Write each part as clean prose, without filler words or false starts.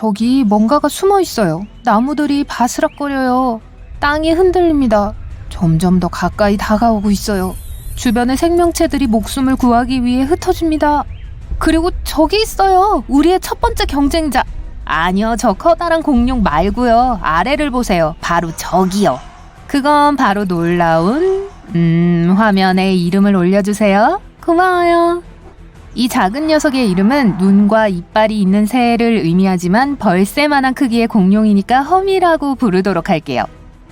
저기 뭔가가 숨어 있어요. 나무들이 바스락거려요. 땅이 흔들립니다. 점점 더 가까이 다가오고 있어요. 주변의 생명체들이 목숨을 구하기 위해 흩어집니다. 그리고 저기 있어요. 우리의 첫 번째 경쟁자. 아니요, 저 커다란 공룡 말고요. 아래를 보세요. 바로 저기요. 그건 바로 놀라운 화면에 이름을 올려주세요. 고마워요. 이 작은 녀석의 이름은 눈과 이빨이 있는 새를 의미하지만 벌새만한 크기의 공룡이니까 허미라고 부르도록 할게요.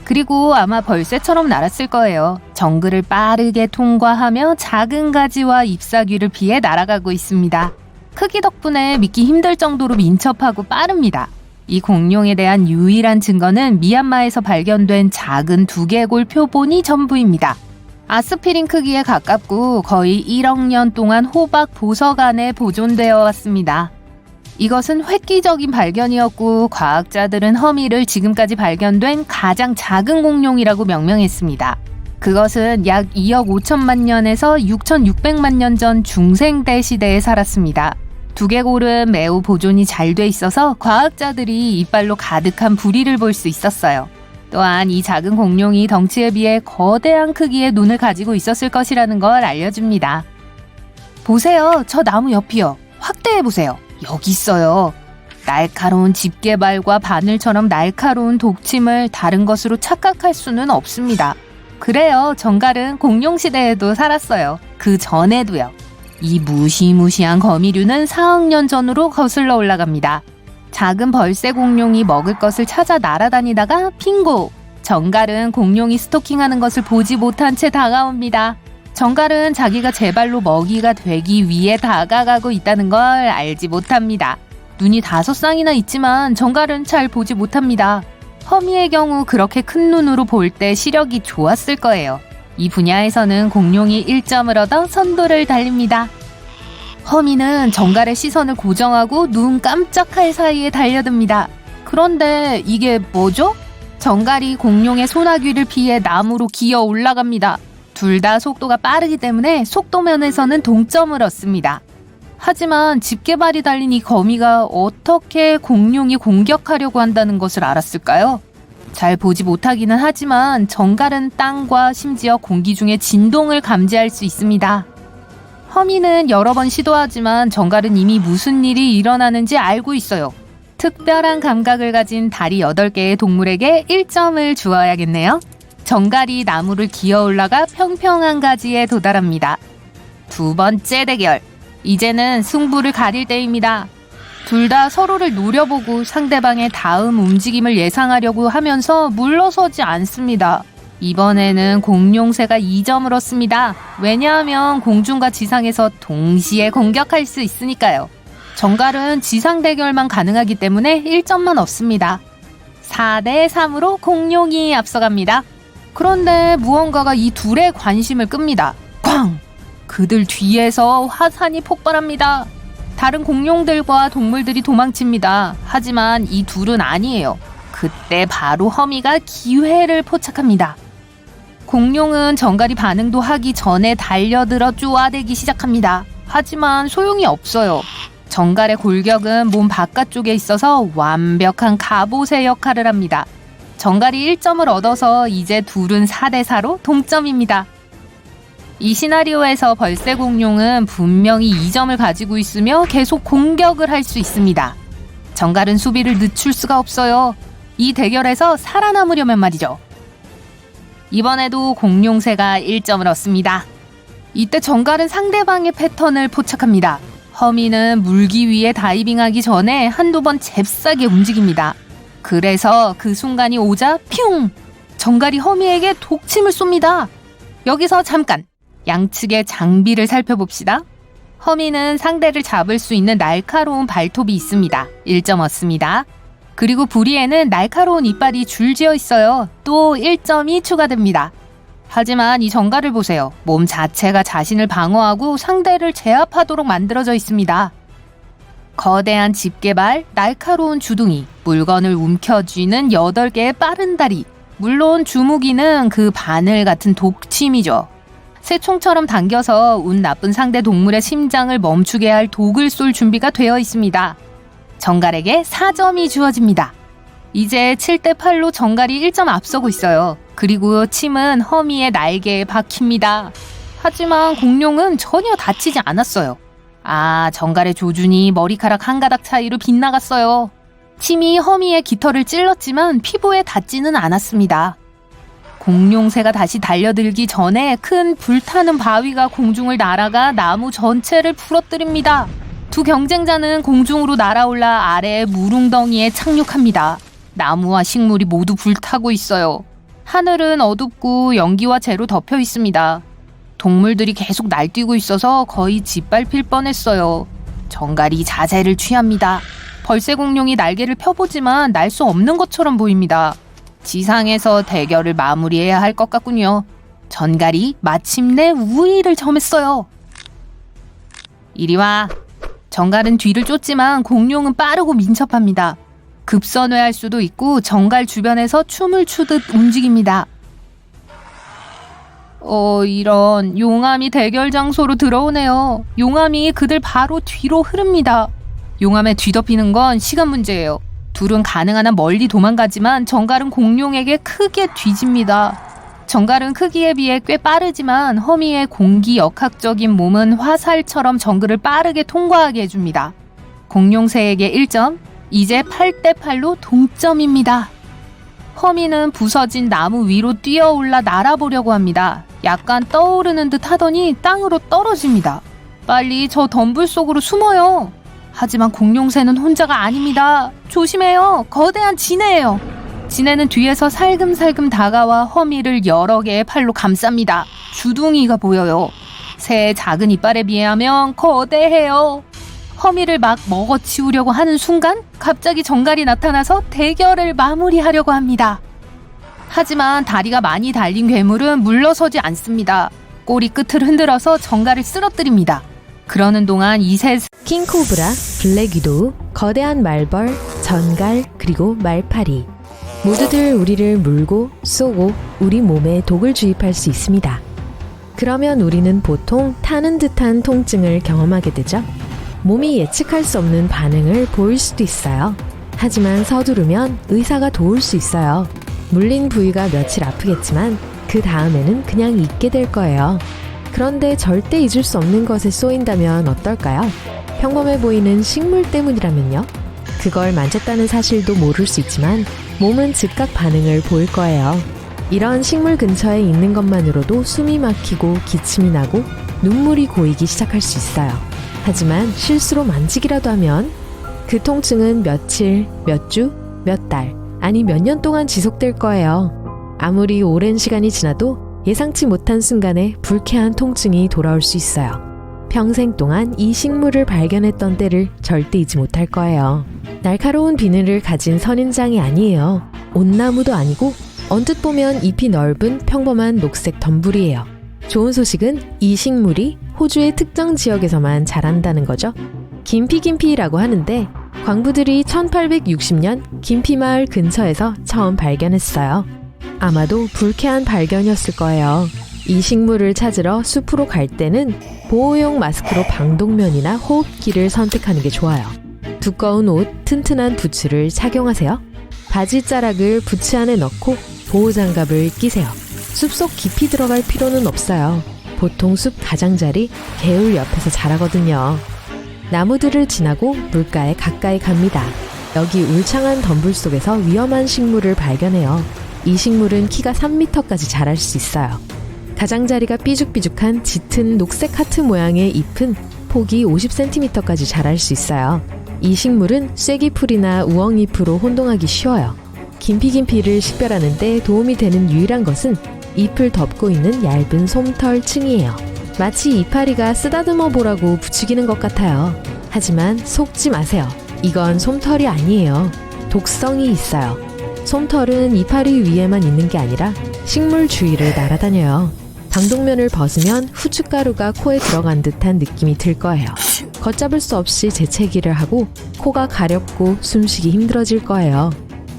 그리고 아마 벌새처럼 날았을 거예요. 정글을 빠르게 통과하며 작은 가지와 잎사귀를 피해 날아가고 있습니다. 크기 덕분에 믿기 힘들 정도로 민첩하고 빠릅니다. 이 공룡에 대한 유일한 증거는 미얀마에서 발견된 작은 두개골 표본이 전부입니다. 아스피린 크기에 가깝고 거의 1억 년 동안 호박 보석 안에 보존되어 왔습니다. 이것은 획기적인 발견이었고 과학자들은 허미를 지금까지 발견된 가장 작은 공룡이라고 명명했습니다. 그것은 약 2억 5천만 년에서 6,600만 년 전 중생대 시대에 살았습니다. 두개골은 매우 보존이 잘 돼 있어서 과학자들이 이빨로 가득한 부리를 볼 수 있었어요. 또한 이 작은 공룡이 덩치에 비해 거대한 크기의 눈을 가지고 있었을 것이라는 걸 알려줍니다. 보세요. 저 나무 옆이요. 확대해보세요. 여기 있어요. 날카로운 집게발과 바늘처럼 날카로운 독침을 다른 것으로 착각할 수는 없습니다. 그래요. 정갈은 공룡시대에도 살았어요. 그 전에도요. 이 무시무시한 거미류는 4억 년 전으로 거슬러 올라갑니다. 작은 벌새 공룡이 먹을 것을 찾아 날아다니다가 핑고! 정갈은 공룡이 스토킹하는 것을 보지 못한 채 다가옵니다. 정갈은 자기가 제 발로 먹이가 되기 위해 다가가고 있다는 걸 알지 못합니다. 눈이 5쌍이나 있지만 정갈은 잘 보지 못합니다. 허미의 경우 그렇게 큰 눈으로 볼 때 시력이 좋았을 거예요. 이 분야에서는 공룡이 1점을 얻어 선두를 달립니다. 허미는 정갈의 시선을 고정하고 눈 깜짝할 사이에 달려듭니다. 그런데 이게 뭐죠? 정갈이 공룡의 소나귀를 피해 나무로 기어 올라갑니다. 둘 다 속도가 빠르기 때문에 속도 면에서는 동점을 얻습니다. 하지만 집게발이 달린 이 거미가 어떻게 공룡이 공격하려고 한다는 것을 알았을까요? 잘 보지 못하기는 하지만 정갈은 땅과 심지어 공기 중에 진동을 감지할 수 있습니다. 허미는 여러 번 시도하지만 정갈은 이미 무슨 일이 일어나는지 알고 있어요. 특별한 감각을 가진 다리 8개의 동물에게 1점을 주어야겠네요. 정갈이 나무를 기어 올라가 평평한 가지에 도달합니다. 두 번째 대결. 이제는 승부를 가릴 때입니다. 둘 다 서로를 노려보고 상대방의 다음 움직임을 예상하려고 하면서 물러서지 않습니다. 이번에는 공룡새가 2점을 얻습니다. 왜냐하면 공중과 지상에서 동시에 공격할 수 있으니까요. 정갈은 지상 대결만 가능하기 때문에 1점만 얻습니다. 4대 3으로 공룡이 앞서갑니다. 그런데 무언가가 이 둘의 관심을 끕니다. 쾅! 그들 뒤에서 화산이 폭발합니다. 다른 공룡들과 동물들이 도망칩니다. 하지만 이 둘은 아니에요. 그때 바로 허미가 기회를 포착합니다. 공룡은 정갈이 반응도 하기 전에 달려들어 쪼아대기 시작합니다. 하지만 소용이 없어요. 정갈의 골격은 몸 바깥쪽에 있어서 완벽한 갑옷의 역할을 합니다. 정갈이 1점을 얻어서 이제 둘은 4대 4로 동점입니다. 이 시나리오에서 벌새 공룡은 분명히 2점을 가지고 있으며 계속 공격을 할 수 있습니다. 정갈은 수비를 늦출 수가 없어요. 이 대결에서 살아남으려면 말이죠. 이번에도 공룡새가 1점을 얻습니다. 이때 정갈은 상대방의 패턴을 포착합니다. 허미는 물기 위해 다이빙하기 전에 한두 번 잽싸게 움직입니다. 그래서 그 순간이 오자 퓨! 정갈이 허미에게 독침을 쏩니다. 여기서 잠깐! 양측의 장비를 살펴봅시다. 허미는 상대를 잡을 수 있는 날카로운 발톱이 있습니다. 1점 얻습니다. 그리고 부리에는 날카로운 이빨이 줄지어 있어요. 또 1점이 추가됩니다. 하지만 이 정갈을 보세요. 몸 자체가 자신을 방어하고 상대를 제압하도록 만들어져 있습니다. 거대한 집게발, 날카로운 주둥이, 물건을 움켜쥐는 8개의 빠른 다리, 물론 주무기는 그 바늘 같은 독침이죠. 새총처럼 당겨서 운 나쁜 상대 동물의 심장을 멈추게 할 독을 쏠 준비가 되어 있습니다. 정갈에게 4점이 주어집니다. 이제 7대8로 정갈이 1점 앞서고 있어요. 그리고 침은 허미의 날개에 박힙니다. 하지만 공룡은 전혀 다치지 않았어요. 정갈의 조준이 머리카락 한 가닥 차이로 빗나갔어요. 침이 허미의 깃털을 찔렀지만 피부에 닿지는 않았습니다. 공룡새가 다시 달려들기 전에 큰 불타는 바위가 공중을 날아가 나무 전체를 부러뜨립니다. 두 경쟁자는 공중으로 날아올라 아래의 물웅덩이에 착륙합니다. 나무와 식물이 모두 불타고 있어요. 하늘은 어둡고 연기와 재로 덮여 있습니다. 동물들이 계속 날뛰고 있어서 거의 짓밟힐 뻔했어요. 정갈이 자세를 취합니다. 벌새공룡이 날개를 펴보지만 날 수 없는 것처럼 보입니다. 지상에서 대결을 마무리해야 할 것 같군요. 정갈이 마침내 우위를 점했어요. 이리 와. 정갈은 뒤를 쫓지만 공룡은 빠르고 민첩합니다. 급선회할 수도 있고 정갈 주변에서 춤을 추듯 움직입니다. 이런 용암이 대결 장소로 들어오네요. 용암이 그들 바로 뒤로 흐릅니다. 용암에 뒤덮이는 건 시간 문제예요. 둘은 가능한 한 멀리 도망가지만 정갈은 공룡에게 크게 뒤집니다. 정갈은 크기에 비해 꽤 빠르지만 허미의 공기 역학적인 몸은 화살처럼 정글을 빠르게 통과하게 해줍니다. 공룡새에게 1점, 이제 8대8로 동점입니다. 허미는 부서진 나무 위로 뛰어올라 날아보려고 합니다. 약간 떠오르는 듯 하더니 땅으로 떨어집니다. 빨리 저 덤불 속으로 숨어요. 하지만 공룡새는 혼자가 아닙니다. 조심해요. 거대한 지네예요. 지네는 뒤에서 살금살금 다가와 허미를 여러 개의 팔로 감쌉니다. 주둥이가 보여요. 새의 작은 이빨에 비하면 거대해요. 허미를 막 먹어치우려고 하는 순간 갑자기 정갈이 나타나서 대결을 마무리하려고 합니다. 하지만 다리가 많이 달린 괴물은 물러서지 않습니다. 꼬리 끝을 흔들어서 정갈을 쓰러뜨립니다. 그러는 동안 이세 킹코브라, 블랙위도우, 거대한 말벌, 전갈, 그리고 말파리 모두들 우리를 물고 쏘고 우리 몸에 독을 주입할 수 있습니다. 그러면 우리는 보통 타는 듯한 통증을 경험하게 되죠. 몸이 예측할 수 없는 반응을 보일 수도 있어요. 하지만 서두르면 의사가 도울 수 있어요. 물린 부위가 며칠 아프겠지만 그 다음에는 그냥 잊게 될 거예요. 그런데 절대 잊을 수 없는 것에 쏘인다면 어떨까요? 평범해 보이는 식물 때문이라면요? 그걸 만졌다는 사실도 모를 수 있지만 몸은 즉각 반응을 보일 거예요. 이런 식물 근처에 있는 것만으로도 숨이 막히고 기침이 나고 눈물이 고이기 시작할 수 있어요. 하지만 실수로 만지기라도 하면 그 통증은 며칠, 몇 주, 몇 달, 아니 몇 년 동안 지속될 거예요. 아무리 오랜 시간이 지나도 예상치 못한 순간에 불쾌한 통증이 돌아올 수 있어요. 평생 동안 이 식물을 발견했던 때를 절대 잊지 못할 거예요. 날카로운 비늘을 가진 선인장이 아니에요. 온나무도 아니고 언뜻 보면 잎이 넓은 평범한 녹색 덤불이에요. 좋은 소식은 이 식물이 호주의 특정 지역에서만 자란다는 거죠. 김피김피라고 하는데 광부들이 1860년 김피마을 근처에서 처음 발견했어요. 아마도 불쾌한 발견이었을 거예요. 이 식물을 찾으러 숲으로 갈 때는 보호용 마스크로 방독면이나 호흡기를 선택하는 게 좋아요. 두꺼운 옷, 튼튼한 부츠를 착용하세요. 바지자락을 부츠 안에 넣고 보호장갑을 끼세요. 숲속 깊이 들어갈 필요는 없어요. 보통 숲 가장자리, 개울 옆에서 자라거든요. 나무들을 지나고 물가에 가까이 갑니다. 여기 울창한 덤불 속에서 위험한 식물을 발견해요. 이 식물은 키가 3m까지 자랄 수 있어요. 가장자리가 삐죽삐죽한 짙은 녹색 하트 모양의 잎은 폭이 50cm까지 자랄 수 있어요. 이 식물은 쐐기풀이나 우엉잎으로 혼동하기 쉬워요. 김피김피를 식별하는 데 도움이 되는 유일한 것은 잎을 덮고 있는 얇은 솜털 층이에요. 마치 이파리가 쓰다듬어 보라고 부추기는 것 같아요. 하지만 속지 마세요. 이건 솜털이 아니에요. 독성이 있어요. 솜털은 이파리 위에만 있는 게 아니라 식물 주위를 날아다녀요. 방독면을 벗으면 후춧가루가 코에 들어간 듯한 느낌이 들 거예요. 걷잡을 수 없이 재채기를 하고 코가 가렵고 숨쉬기 힘들어질 거예요.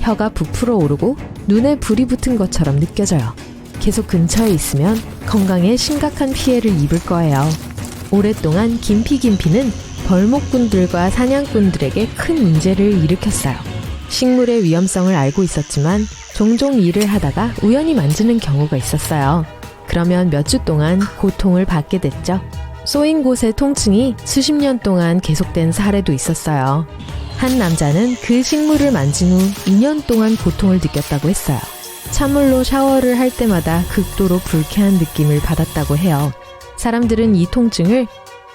혀가 부풀어 오르고 눈에 불이 붙은 것처럼 느껴져요. 계속 근처에 있으면 건강에 심각한 피해를 입을 거예요. 오랫동안 김피김피는 벌목꾼들과 사냥꾼들에게 큰 문제를 일으켰어요. 식물의 위험성을 알고 있었지만 종종 일을 하다가 우연히 만지는 경우가 있었어요. 그러면 몇 주 동안 고통을 받게 됐죠. 쏘인 곳의 통증이 수십 년 동안 계속된 사례도 있었어요. 한 남자는 그 식물을 만진 후 2년 동안 고통을 느꼈다고 했어요. 찬물로 샤워를 할 때마다 극도로 불쾌한 느낌을 받았다고 해요. 사람들은 이 통증을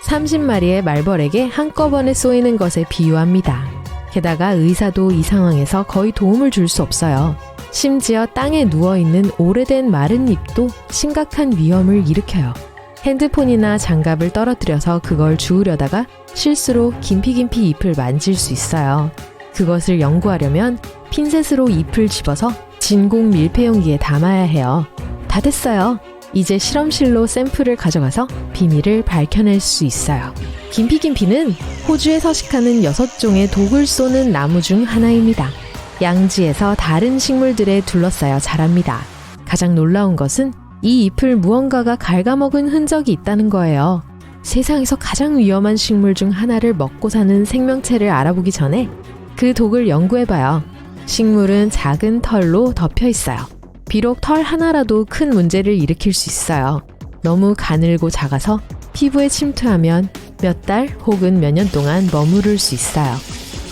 30마리의 말벌에게 한꺼번에 쏘이는 것에 비유합니다. 게다가 의사도 이 상황에서 거의 도움을 줄 수 없어요. 심지어 땅에 누워있는 오래된 마른 잎도 심각한 위험을 일으켜요. 핸드폰이나 장갑을 떨어뜨려서 그걸 주우려다가 실수로 김피김피 잎을 만질 수 있어요. 그것을 연구하려면 핀셋으로 잎을 집어서 진공 밀폐용기에 담아야 해요. 다 됐어요. 이제 실험실로 샘플을 가져가서 비밀을 밝혀낼 수 있어요. 김피김피는 호주에 서식하는 6종의 독을 쏘는 나무 중 하나입니다. 양지에서 다른 식물들에 둘러싸여 자랍니다. 가장 놀라운 것은 이 잎을 무언가가 갉아먹은 흔적이 있다는 거예요. 세상에서 가장 위험한 식물 중 하나를 먹고 사는 생명체를 알아보기 전에 그 독을 연구해봐요. 식물은 작은 털로 덮여 있어요. 비록 털 하나라도 큰 문제를 일으킬 수 있어요. 너무 가늘고 작아서 피부에 침투하면 몇 달 혹은 몇 년 동안 머무를 수 있어요.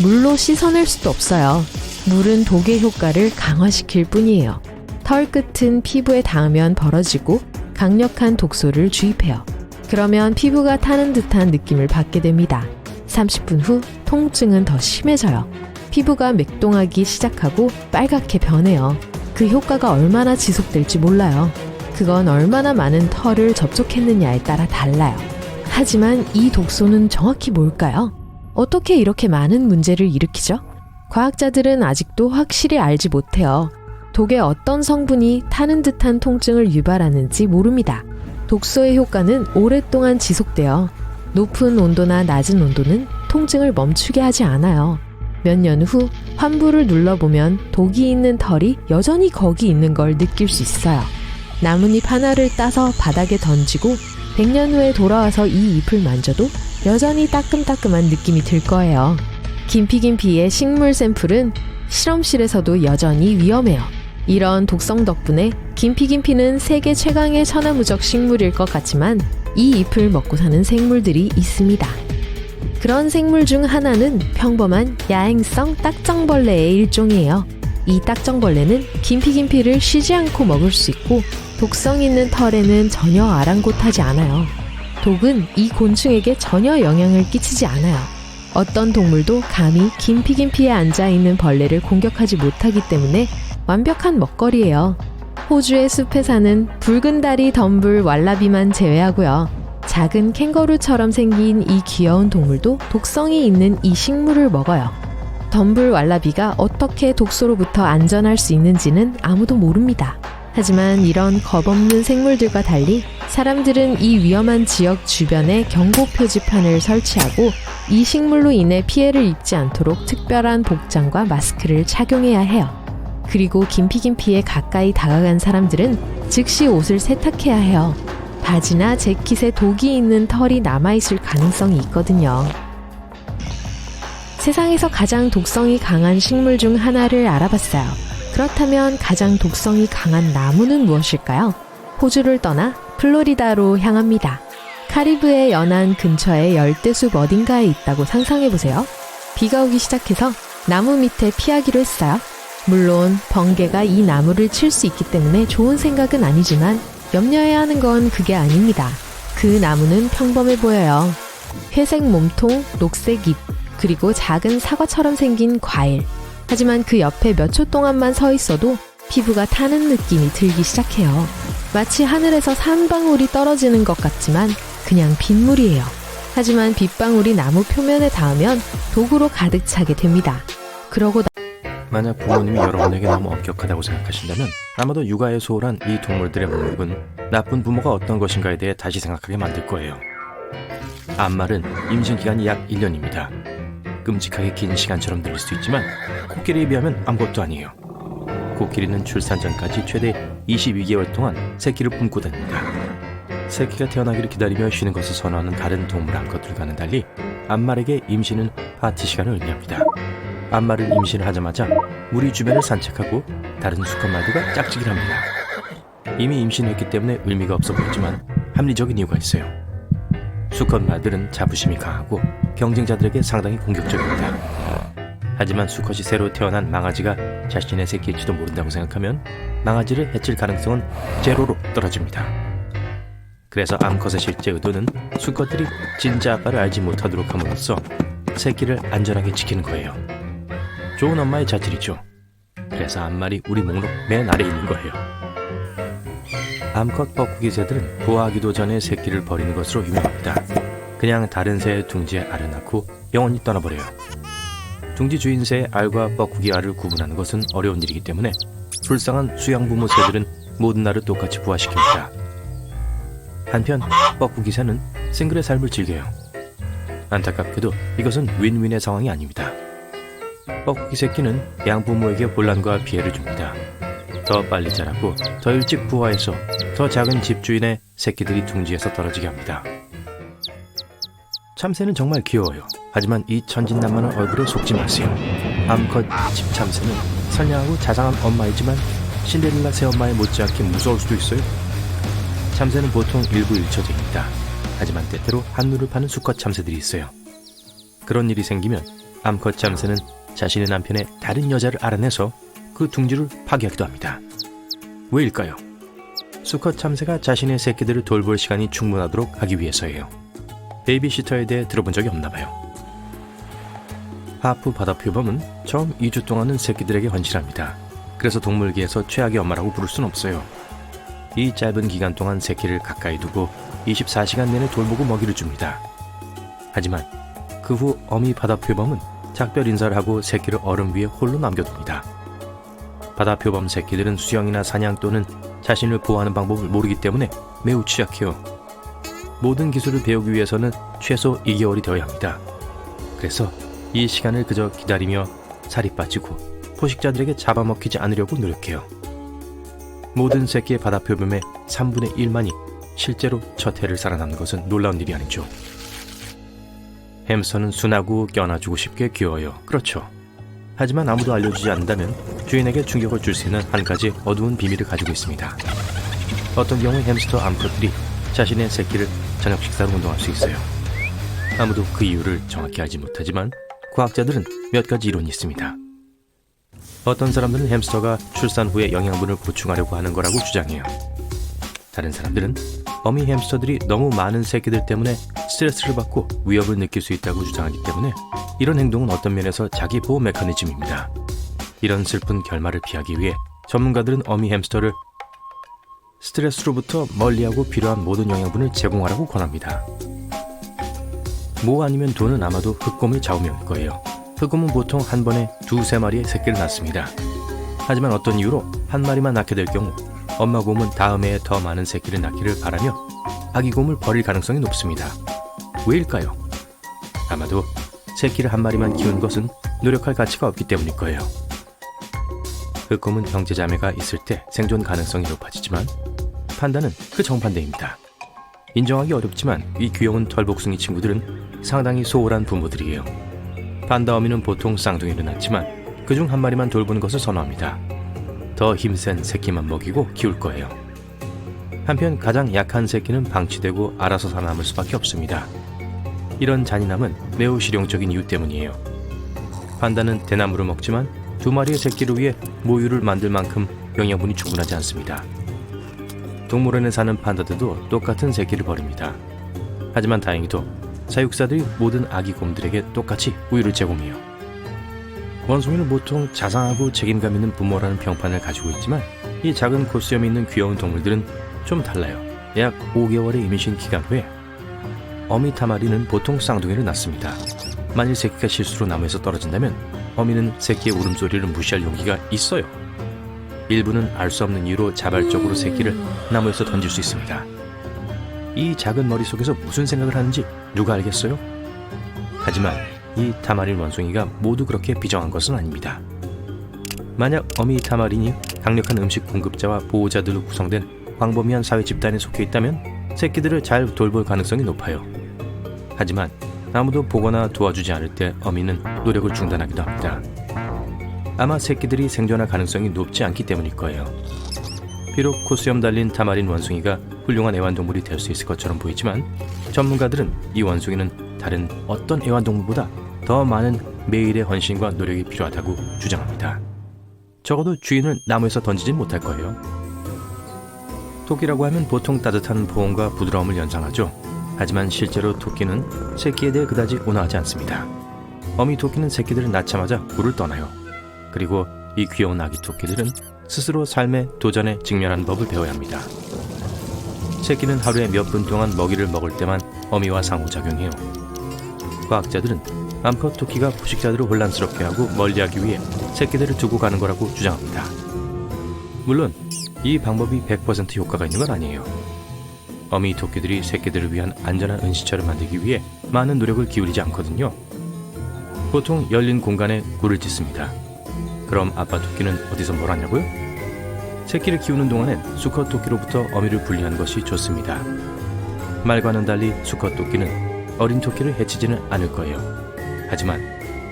물로 씻어낼 수도 없어요. 물은 독의 효과를 강화시킬 뿐이에요. 털 끝은 피부에 닿으면 벌어지고 강력한 독소를 주입해요. 그러면 피부가 타는 듯한 느낌을 받게 됩니다. 30분 후 통증은 더 심해져요. 피부가 맥동하기 시작하고 빨갛게 변해요. 그 효과가 얼마나 지속될지 몰라요. 그건 얼마나 많은 털을 접촉했느냐에 따라 달라요. 하지만 이 독소는 정확히 뭘까요? 어떻게 이렇게 많은 문제를 일으키죠? 과학자들은 아직도 확실히 알지 못해요. 독의 어떤 성분이 타는 듯한 통증을 유발하는지 모릅니다. 독소의 효과는 오랫동안 지속돼요. 높은 온도나 낮은 온도는 통증을 멈추게 하지 않아요. 몇 년 후 환부를 눌러보면 독이 있는 털이 여전히 거기 있는 걸 느낄 수 있어요. 나뭇잎 하나를 따서 바닥에 던지고 100년 후에 돌아와서 이 잎을 만져도 여전히 따끔따끔한 느낌이 들 거예요. 김피김피의 식물 샘플은 실험실에서도 여전히 위험해요. 이런 독성 덕분에 김피김피는 세계 최강의 천하무적 식물일 것 같지만 이 잎을 먹고 사는 생물들이 있습니다. 그런 생물 중 하나는 평범한 야행성 딱정벌레의 일종이에요. 이 딱정벌레는 김피김피를 쉬지 않고 먹을 수 있고 독성 있는 털에는 전혀 아랑곳하지 않아요. 독은 이 곤충에게 전혀 영향을 끼치지 않아요. 어떤 동물도 감히 김피김피에 앉아있는 벌레를 공격하지 못하기 때문에 완벽한 먹거리예요. 호주의 숲에 사는 붉은 다리 덤불 왈라비만 제외하고요. 작은 캥거루처럼 생긴 이 귀여운 동물도 독성이 있는 이 식물을 먹어요. 덤불 왈라비가 어떻게 독소로부터 안전할 수 있는지는 아무도 모릅니다. 하지만 이런 겁없는 생물들과 달리 사람들은 이 위험한 지역 주변에 경고 표지판을 설치하고 이 식물로 인해 피해를 입지 않도록 특별한 복장과 마스크를 착용해야 해요. 그리고 김피김피에 가까이 다가간 사람들은 즉시 옷을 세탁해야 해요. 바지나 재킷에 독이 있는 털이 남아있을 가능성이 있거든요. 세상에서 가장 독성이 강한 식물 중 하나를 알아봤어요. 그렇다면 가장 독성이 강한 나무는 무엇일까요? 호주를 떠나 플로리다로 향합니다. 카리브해 연안 근처의 열대숲 어딘가에 있다고 상상해보세요. 비가 오기 시작해서 나무 밑에 피하기로 했어요. 물론 번개가 이 나무를 칠 수 있기 때문에 좋은 생각은 아니지만 염려해야 하는 건 그게 아닙니다. 그 나무는 평범해 보여요. 회색 몸통, 녹색 잎, 그리고 작은 사과처럼 생긴 과일. 하지만 그 옆에 몇 초 동안만 서 있어도 피부가 타는 느낌이 들기 시작해요. 마치 하늘에서 산방울이 떨어지는 것 같지만 그냥 빗물이에요. 하지만 빗방울이 나무 표면에 닿으면 독으로 가득 차게 됩니다. 그러고 만약 부모님이 여러분에게 너무 엄격하다고 생각하신다면 아마도 육아에 소홀한 이 동물들의 목록은 나쁜 부모가 어떤 것인가에 대해 다시 생각하게 만들 거예요. 암말은 임신기간이 약 1년입니다. 끔찍하게 긴 시간처럼 들릴 수 있지만 코끼리에 비하면 아무것도 아니에요. 코끼리는 출산 전까지 최대 22개월 동안 새끼를 품고 다닙니다. 새끼가 태어나기를 기다리며 쉬는 것을 선호하는 다른 동물 암컷들과는 달리 암말에게 임신은 파티 시간을 의미합니다. 암말은 임신을 하자마자 무리 주변을 산책하고 다른 수컷말들과 짝짓기를 합니다. 이미 임신했기 때문에 의미가 없어 보이지만 합리적인 이유가 있어요. 수컷말들은 자부심이 강하고 경쟁자들에게 상당히 공격적입니다. 하지만 수컷이 새로 태어난 망아지가 자신의 새끼일지도 모른다고 생각하면 망아지를 해칠 가능성은 제로로 떨어집니다. 그래서 암컷의 실제 의도는 수컷들이 진짜 아빠를 알지 못하도록 함으로써 새끼를 안전하게 지키는 거예요. 좋은 엄마의 자질이죠. 그래서 암말이 우리 목록 맨 아래에 있는 거예요. 암컷 뻐꾸기 새들은 부화하기도 전에 새끼를 버리는 것으로 유명합니다. 그냥 다른 새의 둥지에 알을 낳고 영원히 떠나버려요. 둥지 주인 새의 알과 뻐꾸기 알을 구분하는 것은 어려운 일이기 때문에 불쌍한 수양부모 새들은 모든 알을 똑같이 부화시킵니다. 한편 뻐꾸기 새는 싱글의 삶을 즐겨요. 안타깝게도 이것은 윈윈의 상황이 아닙니다. 뻐꾸기 새끼는 양부모에게 혼란과 피해를 줍니다. 더 빨리 자라고 더 일찍 부화해서 더 작은 집주인의 새끼들이 둥지에서 떨어지게 합니다. 참새는 정말 귀여워요. 하지만 이 천진난만한 얼굴에 속지 마세요. 암컷 집참새는 선량하고 자상한 엄마이지만 신데렐라 새엄마에 못지않게 무서울 수도 있어요. 참새는 보통 일부 일처제입니다. 하지만 때때로 한눈을 파는 수컷 참새들이 있어요. 그런 일이 생기면 암컷 참새는 자신의 남편의 다른 여자를 알아내서 그 둥지를 파괴하기도 합니다. 왜일까요? 수컷 참새가 자신의 새끼들을 돌볼 시간이 충분하도록 하기 위해서예요. 베이비시터에 대해 들어본 적이 없나봐요. 하프 바다표범은 처음 2주 동안은 새끼들에게 헌신합니다. 그래서 동물계에서 최악의 엄마라고 부를 순 없어요. 이 짧은 기간 동안 새끼를 가까이 두고 24시간 내내 돌보고 먹이를 줍니다. 하지만 그 후 어미 바다표범은 작별 인사를 하고 새끼를 얼음 위에 홀로 남겨둡니다. 바다표범 새끼들은 수영이나 사냥 또는 자신을 보호하는 방법을 모르기 때문에 매우 취약해요. 모든 기술을 배우기 위해서는 최소 2개월이 되어야 합니다. 그래서 이 시간을 그저 기다리며 살이 빠지고 포식자들에게 잡아먹히지 않으려고 노력해요. 모든 새끼의 바다표범의 3분의 1만이 실제로 첫 해를 살아남는 것은 놀라운 일이 아니죠. 햄스터는 순하고 껴안아주고 쉽게 귀여워요. 그렇죠. 하지만 아무도 알려주지 않는다면 주인에게 충격을 줄 수 있는 한 가지 어두운 비밀을 가지고 있습니다. 어떤 경우 햄스터 암컷들이 자신의 새끼를 저녁 식사로 운동할 수 있어요. 아무도 그 이유를 정확히 알지 못하지만 과학자들은 몇 가지 이론이 있습니다. 어떤 사람들은 햄스터가 출산 후에 영양분을 보충하려고 하는 거라고 주장해요. 다른 사람들은 어미 햄스터들이 너무 많은 새끼들 때문에 스트레스를 받고 위협을 느낄 수 있다고 주장하기 때문에 이런 행동은 어떤 면에서 자기 보호 메커니즘입니다. 이런 슬픈 결말을 피하기 위해 전문가들은 어미 햄스터를 스트레스로부터 멀리하고 필요한 모든 영양분을 제공하라고 권합니다. 모 아니면 도는 아마도 흑곰의 좌우명일 거예요. 흑곰은 보통 한 번에 2-3마리의 새끼를 낳습니다. 하지만 어떤 이유로 한 마리만 낳게 될 경우 엄마 곰은 다음 해에 더 많은 새끼를 낳기를 바라며 아기 곰을 버릴 가능성이 높습니다. 왜일까요? 아마도 새끼를 한 마리만 키우는 것은 노력할 가치가 없기 때문일 거예요. 흑곰은 형제자매가 있을 때 생존 가능성이 높아지지만 판다는 그 정반대입니다. 인정하기 어렵지만 이 귀여운 털복숭이 친구들은 상당히 소홀한 부모들이에요. 판다 어미는 보통 쌍둥이를 낳지만 그중 한 마리만 돌보는 것을 선호합니다. 더 힘센 새끼만 먹이고 키울 거예요. 한편 가장 약한 새끼는 방치되고 알아서 살아남을 수밖에 없습니다. 이런 잔인함은 매우 실용적인 이유 때문이에요. 판다는 대나무를 먹지만 2마리의 새끼를 위해 모유를 만들 만큼 영양분이 충분하지 않습니다. 동물원에 사는 판다들도 똑같은 새끼를 버립니다. 하지만 다행히도 사육사들이 모든 아기 곰들에게 똑같이 우유를 제공해요. 원숭이는 보통 자상하고 책임감 있는 부모라는 평판을 가지고 있지만 이 작은 코수염이 있는 귀여운 동물들은 좀 달라요. 약 5개월의 임신 기간 후에 어미 타마리는 보통 쌍둥이를 낳습니다. 만일 새끼가 실수로 나무에서 떨어진다면 어미는 새끼의 울음소리를 무시할 용기가 있어요. 일부는 알 수 없는 이유로 자발적으로 새끼를 나무에서 던질 수 있습니다. 이 작은 머릿속에서 무슨 생각을 하는지 누가 알겠어요? 하지만 이 타마린 원숭이가 모두 그렇게 비정한 것은 아닙니다. 만약 어미 타마린이 강력한 음식 공급자와 보호자들로 구성된 광범위한 사회 집단에 속해 있다면 새끼들을 잘 돌볼 가능성이 높아요. 하지만 아무도 보거나 도와주지 않을 때 어미는 노력을 중단하기도 합니다. 아마 새끼들이 생존할 가능성이 높지 않기 때문일 거예요. 비록 코수염 달린 타마린 원숭이가 훌륭한 애완동물이 될 수 있을 것처럼 보이지만 전문가들은 이 원숭이는 다른 어떤 애완동물보다 더 많은 매일의 헌신과 노력이 필요하다고 주장합니다. 적어도 주인을 나무에서 던지진 못할 거예요. 토끼라고 하면 보통 따뜻한 보온과 부드러움을 연상하죠. 하지만 실제로 토끼는 새끼에 대해 그다지 온화하지 않습니다. 어미 토끼는 새끼들을 낳자마자 굴을 떠나요. 그리고 이 귀여운 아기 토끼들은 스스로 삶의 도전에 직면하는 법을 배워야 합니다. 새끼는 하루에 몇 분 동안 먹이를 먹을 때만 어미와 상호작용해요. 과학자들은 암컷 토끼가 포식자들을 혼란스럽게 하고 멀리하기 위해 새끼들을 두고 가는 거라고 주장합니다. 물론 이 방법이 100% 효과가 있는 건 아니에요. 어미 토끼들이 새끼들을 위한 안전한 은시처를 만들기 위해 많은 노력을 기울이지 않거든요. 보통 열린 공간에 굴을 짓습니다. 그럼 아빠 토끼는 어디서 뭘 하냐고요? 새끼를 키우는 동안엔 수컷 토끼로부터 어미를 분리하는 것이 좋습니다. 말과는 달리 수컷 토끼는 어린 토끼를 해치지는 않을 거예요. 하지만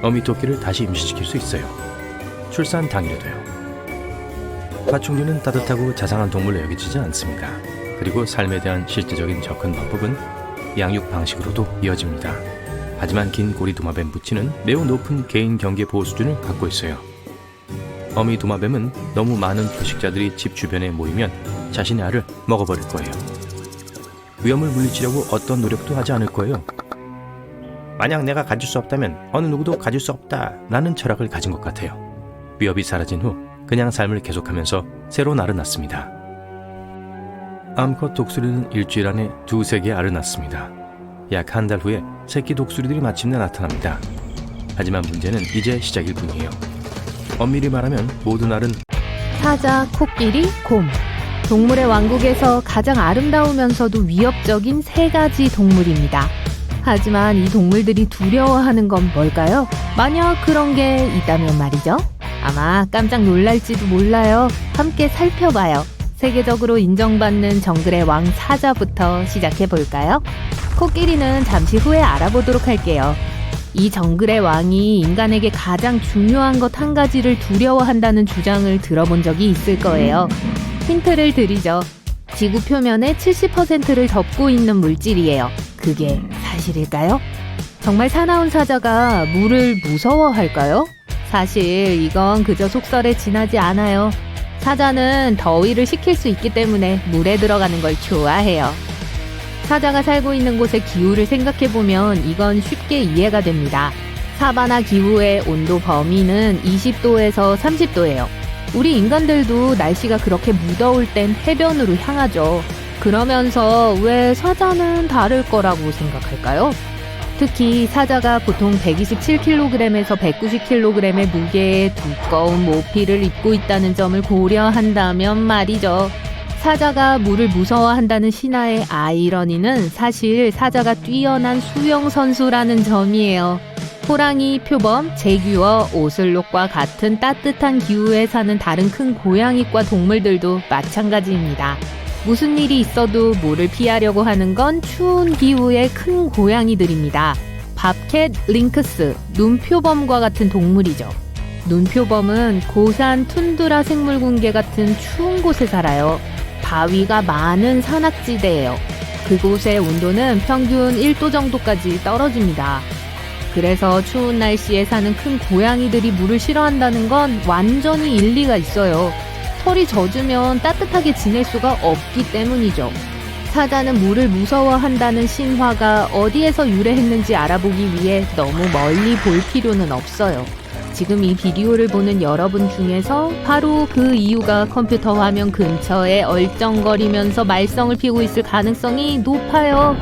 어미 토끼를 다시 임신시킬 수 있어요. 출산 당일에도요. 파충류는 따뜻하고 자상한 동물로 여겨지지 않습니다. 그리고 삶에 대한 실제적인 접근 방법은 양육 방식으로도 이어집니다. 하지만 긴 고리 도마뱀 부치는 매우 높은 개인 경계 보호 수준을 갖고 있어요. 어미 도마뱀은 너무 많은 포식자들이 집 주변에 모이면 자신의 알을 먹어버릴 거예요. 위험을 물리치려고 어떤 노력도 하지 않을 거예요. 만약 내가 가질 수 없다면 어느 누구도 가질 수 없다 라는 철학을 가진 것 같아요. 위협이 사라진 후 그냥 삶을 계속하면서 새로운 알을 낳습니다. 암컷 독수리는 일주일 안에 2-3개의 알을 낳습니다. 약 한 달 후에 새끼 독수리들이 마침내 나타납니다. 하지만 문제는 이제 시작일 뿐이에요. 엄밀히 말하면 모든 알은 사자, 코끼리, 곰. 동물의 왕국에서 가장 아름다우면서도 위협적인 3가지 동물입니다. 하지만 이 동물들이 두려워하는 건 뭘까요? 만약 그런 게 있다면 말이죠. 아마 깜짝 놀랄지도 몰라요. 함께 살펴봐요. 세계적으로 인정받는 정글의 왕 사자부터 시작해볼까요? 코끼리는 잠시 후에 알아보도록 할게요. 이 정글의 왕이 인간에게 가장 중요한 것 한 가지를 두려워한다는 주장을 들어본 적이 있을 거예요. 힌트를 드리죠. 지구 표면의 70%를 덮고 있는 물질이에요. 그게 사실일까요? 정말 사나운 사자가 물을 무서워할까요? 사실 이건 그저 속설에 지나지 않아요. 사자는 더위를 식힐 수 있기 때문에 물에 들어가는 걸 좋아해요. 사자가 살고 있는 곳의 기후를 생각해보면 이건 쉽게 이해가 됩니다. 사바나 기후의 온도 범위는 20도에서 30도예요. 우리 인간들도 날씨가 그렇게 무더울 땐 해변으로 향하죠. 그러면서 왜 사자는 다를 거라고 생각할까요? 특히 사자가 보통 127kg에서 190kg의 무게의 두꺼운 모피를 입고 있다는 점을 고려한다면 말이죠. 사자가 물을 무서워한다는 신화의 아이러니는 사실 사자가 뛰어난 수영 선수라는 점이에요. 호랑이, 표범, 제규어, 오슬록과 같은 따뜻한 기후에 사는 다른 큰 고양이과 동물들도 마찬가지입니다. 무슨 일이 있어도 물을 피하려고 하는 건 추운 기후의 큰 고양이들입니다. 밥캣, 링크스, 눈표범과 같은 동물이죠. 눈표범은 고산 툰드라 생물군계 같은 추운 곳에 살아요. 바위가 많은 산악지대예요. 그곳의 온도는 평균 1도 정도까지 떨어집니다. 그래서 추운 날씨에 사는 큰 고양이들이 물을 싫어한다는 건 완전히 일리가 있어요. 털이 젖으면 따뜻하게 지낼 수가 없기 때문이죠. 사자는 물을 무서워한다는 신화가 어디에서 유래했는지 알아보기 위해 너무 멀리 볼 필요는 없어요. 지금 이 비디오를 보는 여러분 중에서 바로 그 이유가 컴퓨터 화면 근처에 얼쩡거리면서 말썽을 피우고 있을 가능성이 높아요.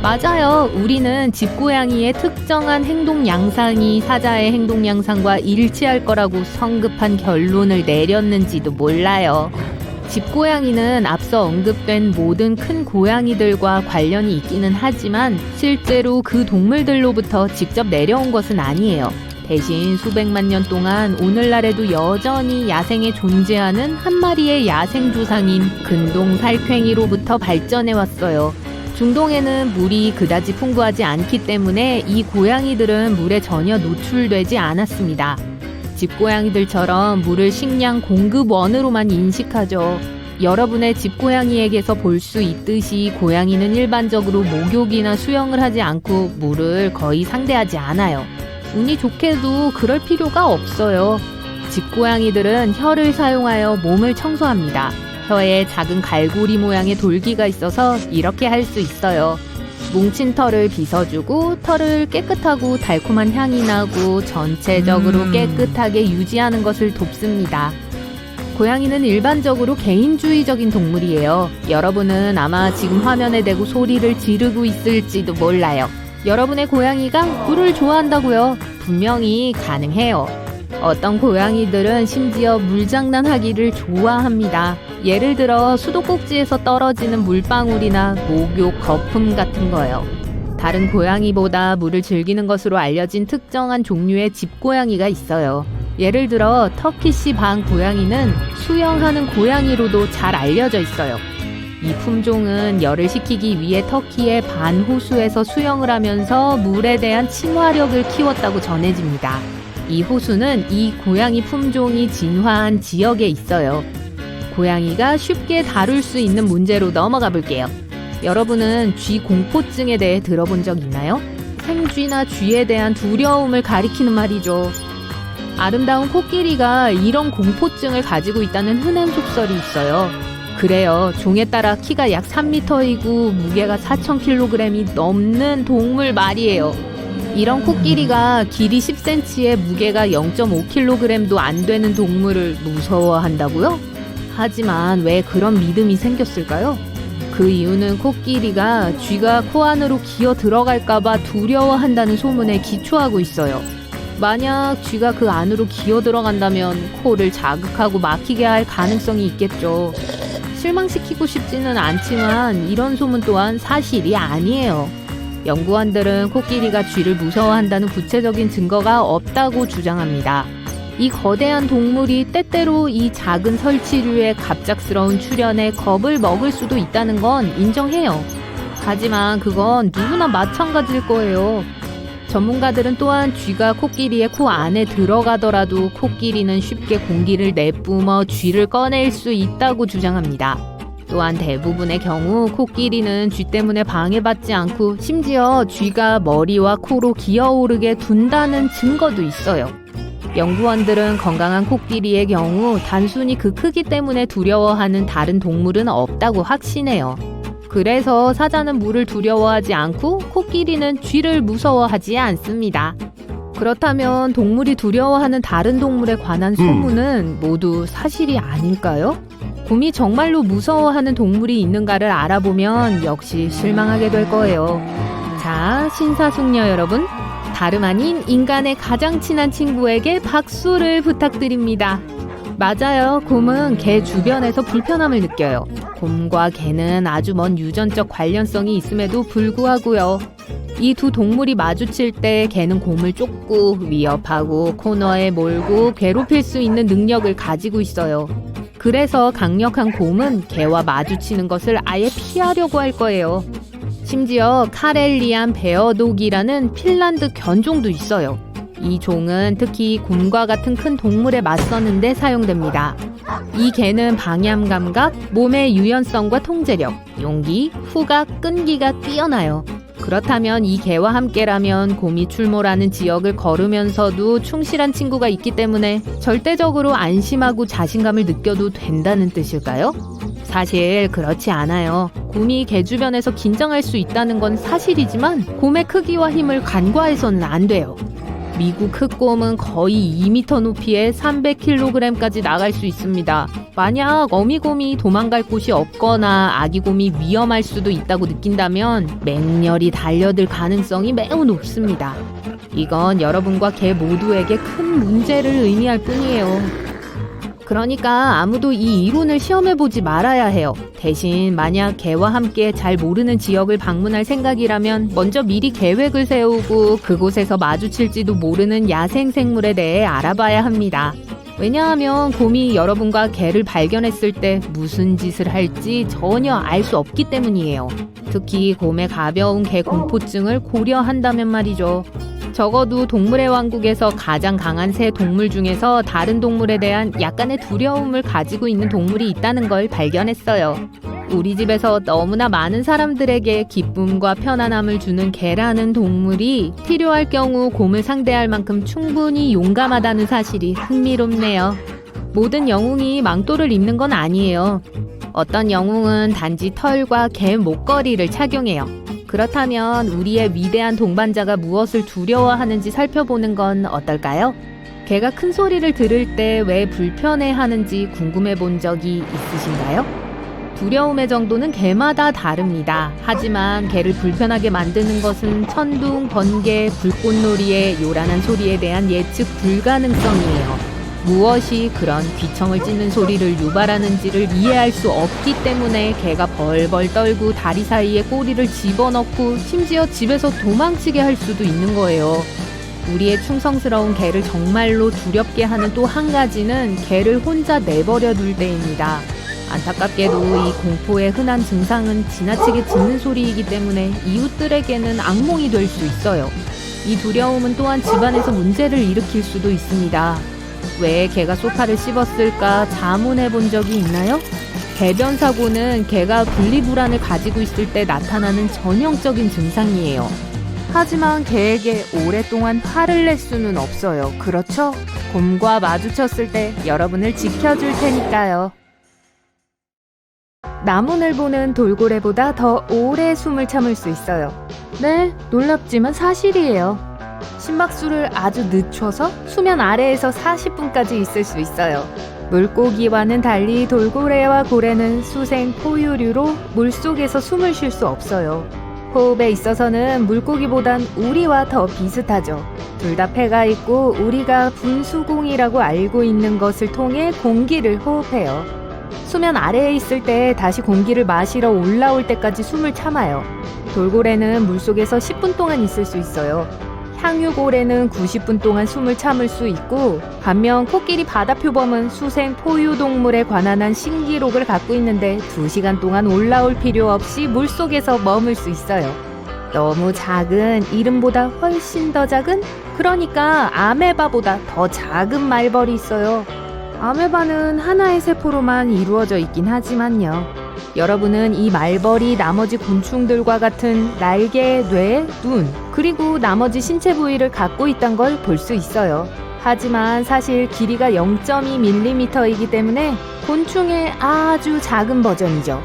맞아요. 우리는 집고양이의 특정한 행동 양상이 사자의 행동 양상과 일치할 거라고 성급한 결론을 내렸는지도 몰라요. 집고양이는 앞서 언급된 모든 큰 고양이들과 관련이 있기는 하지만 실제로 그 동물들로부터 직접 내려온 것은 아니에요. 대신 수백만 년 동안 오늘날에도 여전히 야생에 존재하는 한 마리의 야생 조상인 근동 살쾡이로부터 발전해왔어요. 중동에는 물이 그다지 풍부하지 않기 때문에 이 고양이들은 물에 전혀 노출되지 않았습니다. 집고양이들처럼 물을 식량 공급원으로만 인식하죠. 여러분의 집고양이에게서 볼 수 있듯이 고양이는 일반적으로 목욕이나 수영을 하지 않고 물을 거의 상대하지 않아요. 운이 좋게도 그럴 필요가 없어요. 집고양이들은 혀를 사용하여 몸을 청소합니다. 혀에 작은 갈고리 모양의 돌기가 있어서 이렇게 할 수 있어요. 뭉친 털을 빗어주고 털을 깨끗하고 달콤한 향이 나고 전체적으로 깨끗하게 유지하는 것을 돕습니다. 고양이는 일반적으로 개인주의적인 동물이에요. 여러분은 아마 지금 화면에 대고 소리를 지르고 있을지도 몰라요. 여러분의 고양이가 물을 좋아한다고요? 분명히 가능해요. 어떤 고양이들은 심지어 물장난하기를 좋아합니다. 예를 들어 수도꼭지에서 떨어지는 물방울이나 목욕 거품 같은 거요. 다른 고양이보다 물을 즐기는 것으로 알려진 특정한 종류의 집고양이가 있어요. 예를 들어 터키시 방 고양이는 수영하는 고양이로도 잘 알려져 있어요. 이 품종은 열을 식히기 위해 터키의 반 호수에서 수영을 하면서 물에 대한 친화력을 키웠다고 전해집니다. 이 호수는 이 고양이 품종이 진화한 지역에 있어요. 고양이가 쉽게 다룰 수 있는 문제로 넘어가 볼게요. 여러분은 쥐 공포증에 대해 들어본 적 있나요? 생쥐나 쥐에 대한 두려움을 가리키는 말이죠. 아름다운 코끼리가 이런 공포증을 가지고 있다는 흔한 속설이 있어요. 그래요. 종에 따라 키가 약 3m이고 무게가 4,000kg이 넘는 동물 말이에요. 이런 코끼리가 길이 10cm에 무게가 0.5kg도 안 되는 동물을 무서워한다고요? 하지만 왜 그런 믿음이 생겼을까요? 그 이유는 코끼리가 쥐가 코 안으로 기어 들어갈까봐 두려워한다는 소문에 기초하고 있어요. 만약 쥐가 그 안으로 기어 들어간다면 코를 자극하고 막히게 할 가능성이 있겠죠. 실망시키고 싶지는 않지만 이런 소문 또한 사실이 아니에요. 연구원들은 코끼리가 쥐를 무서워한다는 구체적인 증거가 없다고 주장합니다. 이 거대한 동물이 때때로 이 작은 설치류의 갑작스러운 출현에 겁을 먹을 수도 있다는 건 인정해요. 하지만 그건 누구나 마찬가지일 거예요. 전문가들은 또한 쥐가 코끼리의 코 안에 들어가더라도 코끼리는 쉽게 공기를 내뿜어 쥐를 꺼낼 수 있다고 주장합니다. 또한 대부분의 경우 코끼리는 쥐 때문에 방해받지 않고 심지어 쥐가 머리와 코로 기어오르게 둔다는 증거도 있어요. 연구원들은 건강한 코끼리의 경우 단순히 그 크기 때문에 두려워하는 다른 동물은 없다고 확신해요. 그래서 사자는 물을 두려워하지 않고 코끼리는 쥐를 무서워하지 않습니다. 그렇다면 동물이 두려워하는 다른 동물에 관한 소문은 모두 사실이 아닐까요? 곰이 정말로 무서워하는 동물이 있는가를 알아보면 역시 실망하게 될 거예요. 자, 신사숙녀 여러분, 다름 아닌 인간의 가장 친한 친구에게 박수를 부탁드립니다. 맞아요. 곰은 개 주변에서 불편함을 느껴요. 곰과 개는 아주 먼 유전적 관련성이 있음에도 불구하고요. 이 두 동물이 마주칠 때 개는 곰을 쫓고 위협하고 코너에 몰고 괴롭힐 수 있는 능력을 가지고 있어요. 그래서 강력한 곰은 개와 마주치는 것을 아예 피하려고 할 거예요. 심지어 카렐리안 베어독이라는 핀란드 견종도 있어요. 이 종은 특히 곰과 같은 큰 동물에 맞서는데 사용됩니다. 이 개는 방향 감각, 몸의 유연성과 통제력, 용기, 후각, 끈기가 뛰어나요. 그렇다면 이 개와 함께라면 곰이 출몰하는 지역을 걸으면서도 충실한 친구가 있기 때문에 절대적으로 안심하고 자신감을 느껴도 된다는 뜻일까요? 사실 그렇지 않아요. 곰이 개 주변에서 긴장할 수 있다는 건 사실이지만 곰의 크기와 힘을 간과해서는 안 돼요. 미국 흑곰은 거의 2m 높이에 300kg까지 나갈 수 있습니다. 만약 어미곰이 도망갈 곳이 없거나 아기곰이 위험할 수도 있다고 느낀다면 맹렬히 달려들 가능성이 매우 높습니다. 이건 여러분과 개 모두에게 큰 문제를 의미할 뿐이에요. 그러니까 아무도 이 이론을 시험해보지 말아야 해요. 대신 만약 개와 함께 잘 모르는 지역을 방문할 생각이라면 먼저 미리 계획을 세우고 그곳에서 마주칠지도 모르는 야생생물에 대해 알아봐야 합니다. 왜냐하면 곰이 여러분과 개를 발견했을 때 무슨 짓을 할지 전혀 알 수 없기 때문이에요. 특히 곰의 가벼운 개 공포증을 고려한다면 말이죠. 적어도 동물의 왕국에서 가장 강한 새 동물 중에서 다른 동물에 대한 약간의 두려움을 가지고 있는 동물이 있다는 걸 발견했어요. 우리 집에서 너무나 많은 사람들에게 기쁨과 편안함을 주는 개라는 동물이 필요할 경우 곰을 상대할 만큼 충분히 용감하다는 사실이 흥미롭네요. 모든 영웅이 망토를 입는 건 아니에요. 어떤 영웅은 단지 털과 개 목걸이를 착용해요. 그렇다면 우리의 위대한 동반자가 무엇을 두려워하는지 살펴보는 건 어떨까요? 개가 큰 소리를 들을 때 왜 불편해하는지 궁금해 본 적이 있으신가요? 두려움의 정도는 개마다 다릅니다. 하지만 개를 불편하게 만드는 것은 천둥, 번개, 불꽃놀이의 요란한 소리에 대한 예측 불가능성이에요. 무엇이 그런 귀청을 찢는 소리를 유발하는지를 이해할 수 없기 때문에 개가 벌벌 떨고 다리 사이에 꼬리를 집어넣고 심지어 집에서 도망치게 할 수도 있는 거예요. 우리의 충성스러운 개를 정말로 두렵게 하는 또 한 가지는 개를 혼자 내버려 둘 때입니다. 안타깝게도 이 공포의 흔한 증상은 지나치게 짖는 소리이기 때문에 이웃들에게는 악몽이 될 수 있어요. 이 두려움은 또한 집안에서 문제를 일으킬 수도 있습니다. 왜 개가 소파를 씹었을까 자문해 본 적이 있나요? 배변 사고는 개가 분리불안을 가지고 있을 때 나타나는 전형적인 증상이에요. 하지만 개에게 오랫동안 화를 낼 수는 없어요. 그렇죠? 곰과 마주쳤을 때 여러분을 지켜줄 테니까요. 나무늘보는 돌고래보다 더 오래 숨을 참을 수 있어요. 네, 놀랍지만 사실이에요. 심박수를 아주 늦춰서 수면 아래에서 40분까지 있을 수 있어요. 물고기와는 달리 돌고래와 고래는 수생 포유류로 물속에서 숨을 쉴 수 없어요. 호흡에 있어서는 물고기보단 우리와 더 비슷하죠. 둘 다 폐가 있고 우리가 분수공이라고 알고 있는 것을 통해 공기를 호흡해요. 수면 아래에 있을 때 다시 공기를 마시러 올라올 때까지 숨을 참아요. 돌고래는 물속에서 10분 동안 있을 수 있어요. 향유고래는 90분 동안 숨을 참을 수 있고, 반면 코끼리 바다표범은 수생 포유동물에 관한 한 신기록을 갖고 있는데 2시간 동안 올라올 필요 없이 물속에서 머물 수 있어요. 너무 작은, 이름보다 훨씬 더 작은, 그러니까 아메바보다 더 작은 말벌이 있어요. 아메바는 하나의 세포로만 이루어져 있긴 하지만요. 여러분은 이 말벌이 나머지 gon충들과 같은 날개, 뇌, 눈, 그리고 나머지 신체 부위를 갖고 있다는 걸 볼 수 있어요. 하지만 사실 길이가 0.2mm이기 때문에 곤충의 아주 작은 버전이죠.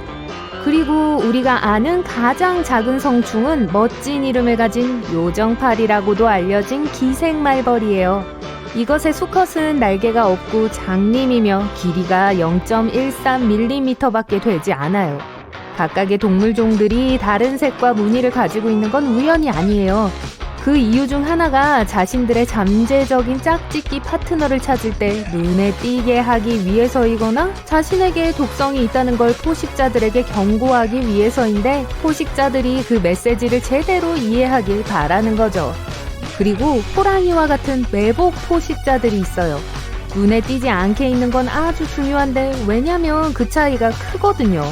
그리고 우리가 아는 가장 작은 성충은 멋진 이름을 가진 요정팔이라고도 알려진 기생말벌이에요. 이것의 수컷은 날개가 없고 장림이며 길이가 0.13mm 밖에 되지 않아요. 각각의 동물종들이 다른 색과 무늬를 가지고 있는 건 우연이 아니에요. 그 이유 중 하나가 자신들의 잠재적인 짝짓기 파트너를 찾을 때 눈에 띄게 하기 위해서이거나 자신에게 독성이 있다는 걸 포식자들에게 경고하기 위해서인데, 포식자들이 그 메시지를 제대로 이해하길 바라는 거죠. 그리고 호랑이와 같은 매복 포식자들이 있어요. 눈에 띄지 않게 있는 건 아주 중요한데, 왜냐면 그 차이가 크거든요.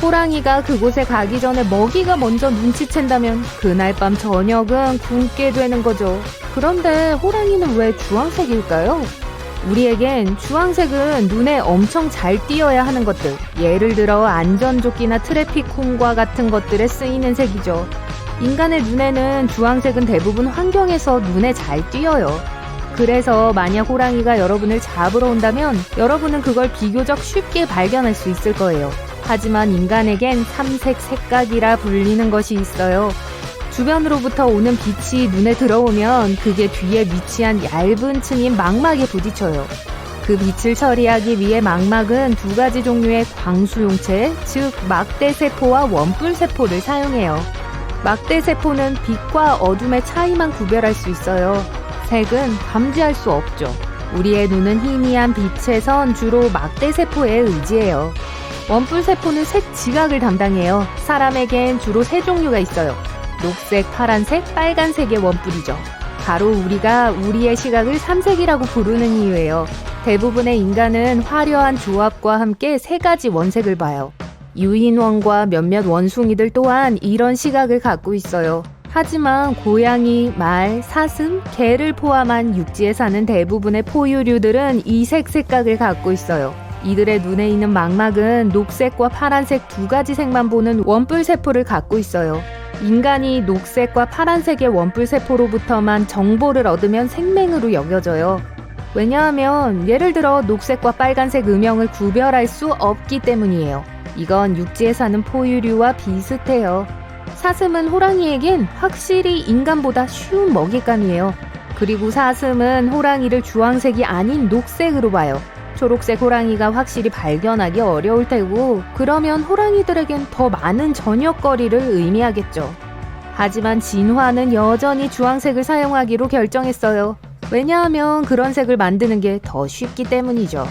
호랑이가 그곳에 가기 전에 먹이가 먼저 눈치챈다면 그날 밤 저녁은 굶게 되는 거죠. 그런데 호랑이는 왜 주황색일까요? 우리에겐 주황색은 눈에 엄청 잘 띄어야 하는 것들, 예를 들어 안전조끼나 트래픽콘과 같은 것들에 쓰이는 색이죠. 인간의 눈에는 주황색은 대부분 환경에서 눈에 잘 띄어요. 그래서 만약 호랑이가 여러분을 잡으러 온다면 여러분은 그걸 비교적 쉽게 발견할 수 있을 거예요. 하지만 인간에겐 삼색 색각이라 불리는 것이 있어요. 주변으로부터 오는 빛이 눈에 들어오면 그게 뒤에 위치한 얇은 층인 망막에 부딪혀요. 그 빛을 처리하기 위해 망막은 2가지 종류의 광수용체, 즉 막대세포와 원뿔세포를 사용해요. 막대세포는 빛과 어둠의 차이만 구별할 수 있어요. 색은 감지할 수 없죠. 우리의 눈은 희미한 빛에선 주로 막대세포에 의지해요. 원뿔세포는 색 지각을 담당해요. 사람에겐 주로 3종류가 있어요. 녹색, 파란색, 빨간색의 원뿔이죠. 바로 우리가 우리의 시각을 삼색이라고 부르는 이유예요. 대부분의 인간은 화려한 조합과 함께 3가지 원색을 봐요. 유인원과 몇몇 원숭이들 또한 이런 시각을 갖고 있어요. 하지만 고양이, 말, 사슴, 개를 포함한 육지에 사는 대부분의 포유류들은 이색 색각을 갖고 있어요. 이들의 눈에 있는 망막은 녹색과 파란색 두 가지 색만 보는 원뿔 세포를 갖고 있어요. 인간이 녹색과 파란색의 원뿔 세포로부터만 정보를 얻으면 생맹으로 여겨져요. 왜냐하면 예를 들어 녹색과 빨간색 음영을 구별할 수 없기 때문이에요. 이건 육지에 사는 포유류와 비슷해요. 사슴은 호랑이에겐 확실히 인간보다 쉬운 먹잇감이에요. 그리고 사슴은 호랑이를 주황색이 아닌 녹색으로 봐요. 초록색 호랑이가 확실히 발견하기 어려울 테고, 그러면 호랑이들에겐 더 많은 저녁거리를 의미하겠죠. 하지만 진화는 여전히 주황색을 사용하기로 결정했어요. 왜냐하면 그런 색을 만드는 게 더 쉽기 때문이죠.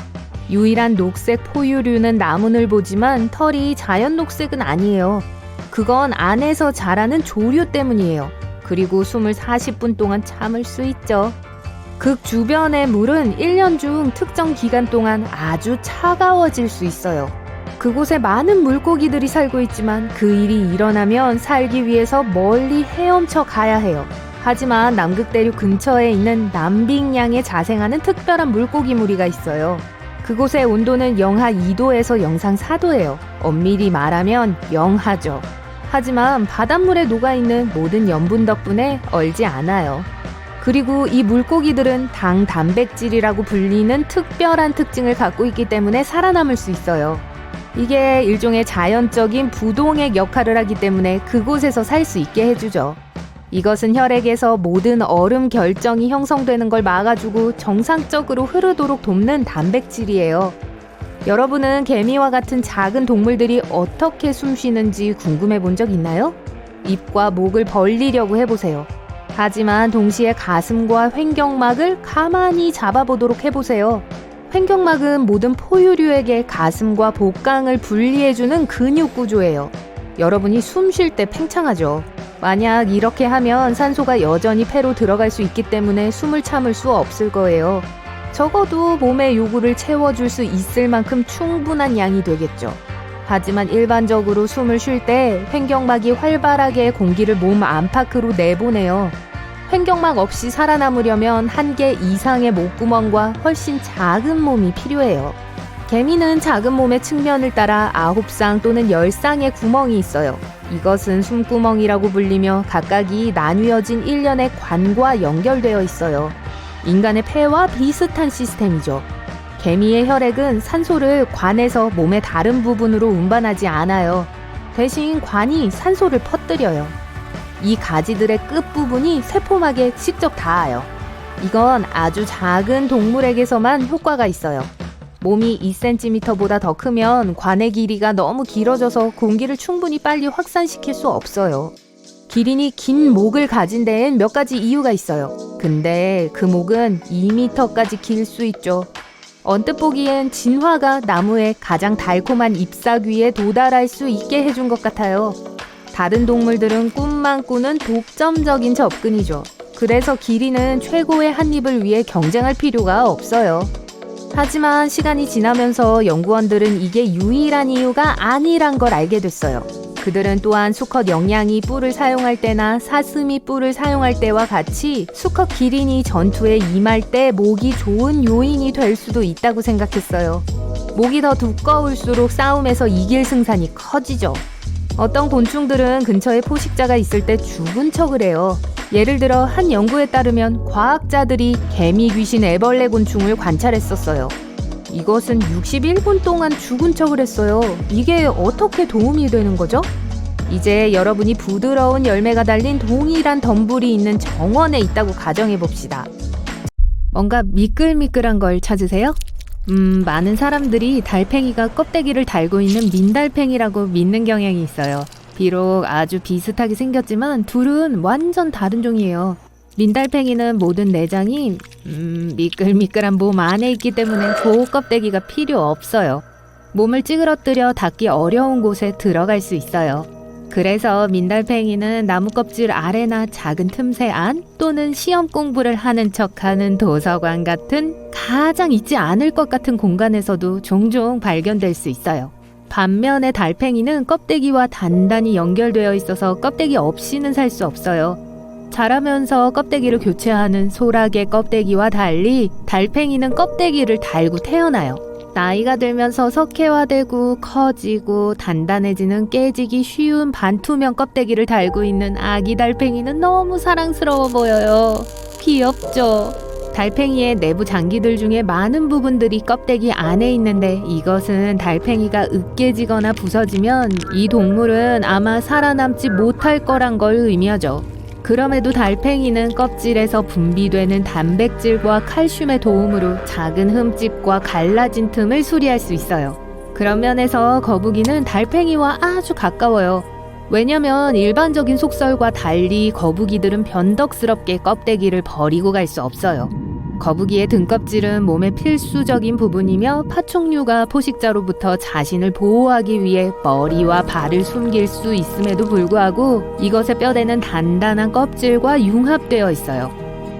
유일한 녹색 포유류는 나무늘보지만 털이 자연 녹색은 아니에요. 그건 안에서 자라는 조류 때문이에요. 그리고 숨을 40분 동안 참을 수 있죠. 극 주변의 물은 1년 중 특정 기간 동안 아주 차가워질 수 있어요. 그곳에 많은 물고기들이 살고 있지만 그 일이 일어나면 살기 위해서 멀리 헤엄쳐 가야 해요. 하지만 남극대륙 근처에 있는 남빙양에 자생하는 특별한 물고기 무리가 있어요. 그곳의 온도는 영하 2도에서 영상 4도예요. 엄밀히 말하면 영하죠. 하지만 바닷물에 녹아있는 모든 염분 덕분에 얼지 않아요. 그리고 이 물고기들은 단백질이라고 불리는 특별한 특징을 갖고 있기 때문에 살아남을 수 있어요. 이게 일종의 자연적인 부동액 역할을 하기 때문에 그곳에서 살 수 있게 해주죠. 이것은 혈액에서 모든 얼음 결정이 형성되는 걸 막아주고 정상적으로 흐르도록 돕는 단백질이에요. 여러분은 개미와 같은 작은 동물들이 어떻게 숨 쉬는지 궁금해 본 적 있나요? 입과 목을 벌리려고 해보세요. 하지만 동시에 가슴과 횡격막을 가만히 잡아보도록 해보세요. 횡격막은 모든 포유류에게 가슴과 복강을 분리해주는 근육 구조예요. 여러분이 숨 쉴 때 팽창하죠. 만약 이렇게 하면 산소가 여전히 폐로 들어갈 수 있기 때문에 숨을 참을 수 없을 거예요. 적어도 몸의 요구를 채워줄 수 있을 만큼 충분한 양이 되겠죠. 하지만 일반적으로 숨을 쉴 때 횡격막이 활발하게 공기를 몸 안팎으로 내보내요. 횡격막 없이 살아남으려면 1개 이상의 목구멍과 훨씬 작은 몸이 필요해요. 개미는 작은 몸의 측면을 따라 9쌍 또는 10쌍의 구멍이 있어요. 이것은 숨구멍이라고 불리며 각각이 나뉘어진 일련의 관과 연결되어 있어요. 인간의 폐와 비슷한 시스템이죠. 개미의 혈액은 산소를 관에서 몸의 다른 부분으로 운반하지 않아요. 대신 관이 산소를 퍼뜨려요. 이 가지들의 끝부분이 세포막에 직접 닿아요. 이건 아주 작은 동물에게서만 효과가 있어요. 몸이 2cm보다 더 크면 관의 길이가 너무 길어져서 공기를 충분히 빨리 확산시킬 수 없어요. 기린이 긴 목을 가진 데엔 몇 가지 이유가 있어요. 근데 그 목은 2m까지 길 수 있죠. 언뜻 보기엔 진화가 나무의 가장 달콤한 잎사귀 위에 도달할 수 있게 해준 것 같아요. 다른 동물들은 꿈만 꾸는 독점적인 접근이죠. 그래서 기린은 최고의 한 입을 위해 경쟁할 필요가 없어요. 하지만 시간이 지나면서 연구원들은 이게 유일한 이유가 아니란 걸 알게 됐어요. 그들은 또한 수컷 영양이 뿔을 사용할 때나 사슴이 뿔을 사용할 때와 같이 수컷 기린이 전투에 임할 때 목이 좋은 요인이 될 수도 있다고 생각했어요. 목이 더 두꺼울수록 싸움에서 이길 승산이 커지죠. 어떤 곤충들은 근처에 포식자가 있을 때 죽은 척을 해요. 예를 들어 한 연구에 따르면 과학자들이 개미 귀신 애벌레 곤충을 관찰했었어요. 이것은 61분 동안 죽은 척을 했어요. 이게 어떻게 도움이 되는 거죠? 이제 여러분이 부드러운 열매가 달린 동일한 덤불이 있는 정원에 있다고 가정해봅시다. 뭔가 미끌미끌한 걸 찾으세요? 많은 사람들이 달팽이가 껍데기를 달고 있는 민달팽이라고 믿는 경향이 있어요. 비록 아주 비슷하게 생겼지만 둘은 완전 다른 종이에요. 민달팽이는 모든 내장이 미끌미끌한 몸 안에 있기 때문에 조 껍데기가 필요 없어요. 몸을 찌그러뜨려 닿기 어려운 곳에 들어갈 수 있어요. 그래서 민달팽이는 나무 껍질 아래나 작은 틈새 안 또는 시험 공부를 하는 척하는 도서관 같은 가장 있지 않을 것 같은 공간에서도 종종 발견될 수 있어요. 반면에 달팽이는 껍데기와 단단히 연결되어 있어서 껍데기 없이는 살 수 없어요. 자라면서 껍데기를 교체하는 소라게 껍데기와 달리 달팽이는 껍데기를 달고 태어나요. 나이가 들면서 석회화되고 커지고 단단해지는 깨지기 쉬운 반투명 껍데기를 달고 있는 아기 달팽이는 너무 사랑스러워 보여요. 귀엽죠? 달팽이의 내부 장기들 중에 많은 부분들이 껍데기 안에 있는데 이것은 달팽이가 으깨지거나 부서지면 이 동물은 아마 살아남지 못할 거란 걸 의미하죠. 그럼에도 달팽이는 껍질에서 분비되는 단백질과 칼슘의 도움으로 작은 흠집과 갈라진 틈을 수리할 수 있어요. 그런 면에서 거북이는 달팽이와 아주 가까워요. 왜냐면 일반적인 속설과 달리 거북이들은 변덕스럽게 껍데기를 버리고 갈 수 없어요. 거북이의 등껍질은 몸의 필수적인 부분이며 파충류가 포식자로부터 자신을 보호하기 위해 머리와 발을 숨길 수 있음에도 불구하고 이것의 뼈대는 단단한 껍질과 융합되어 있어요.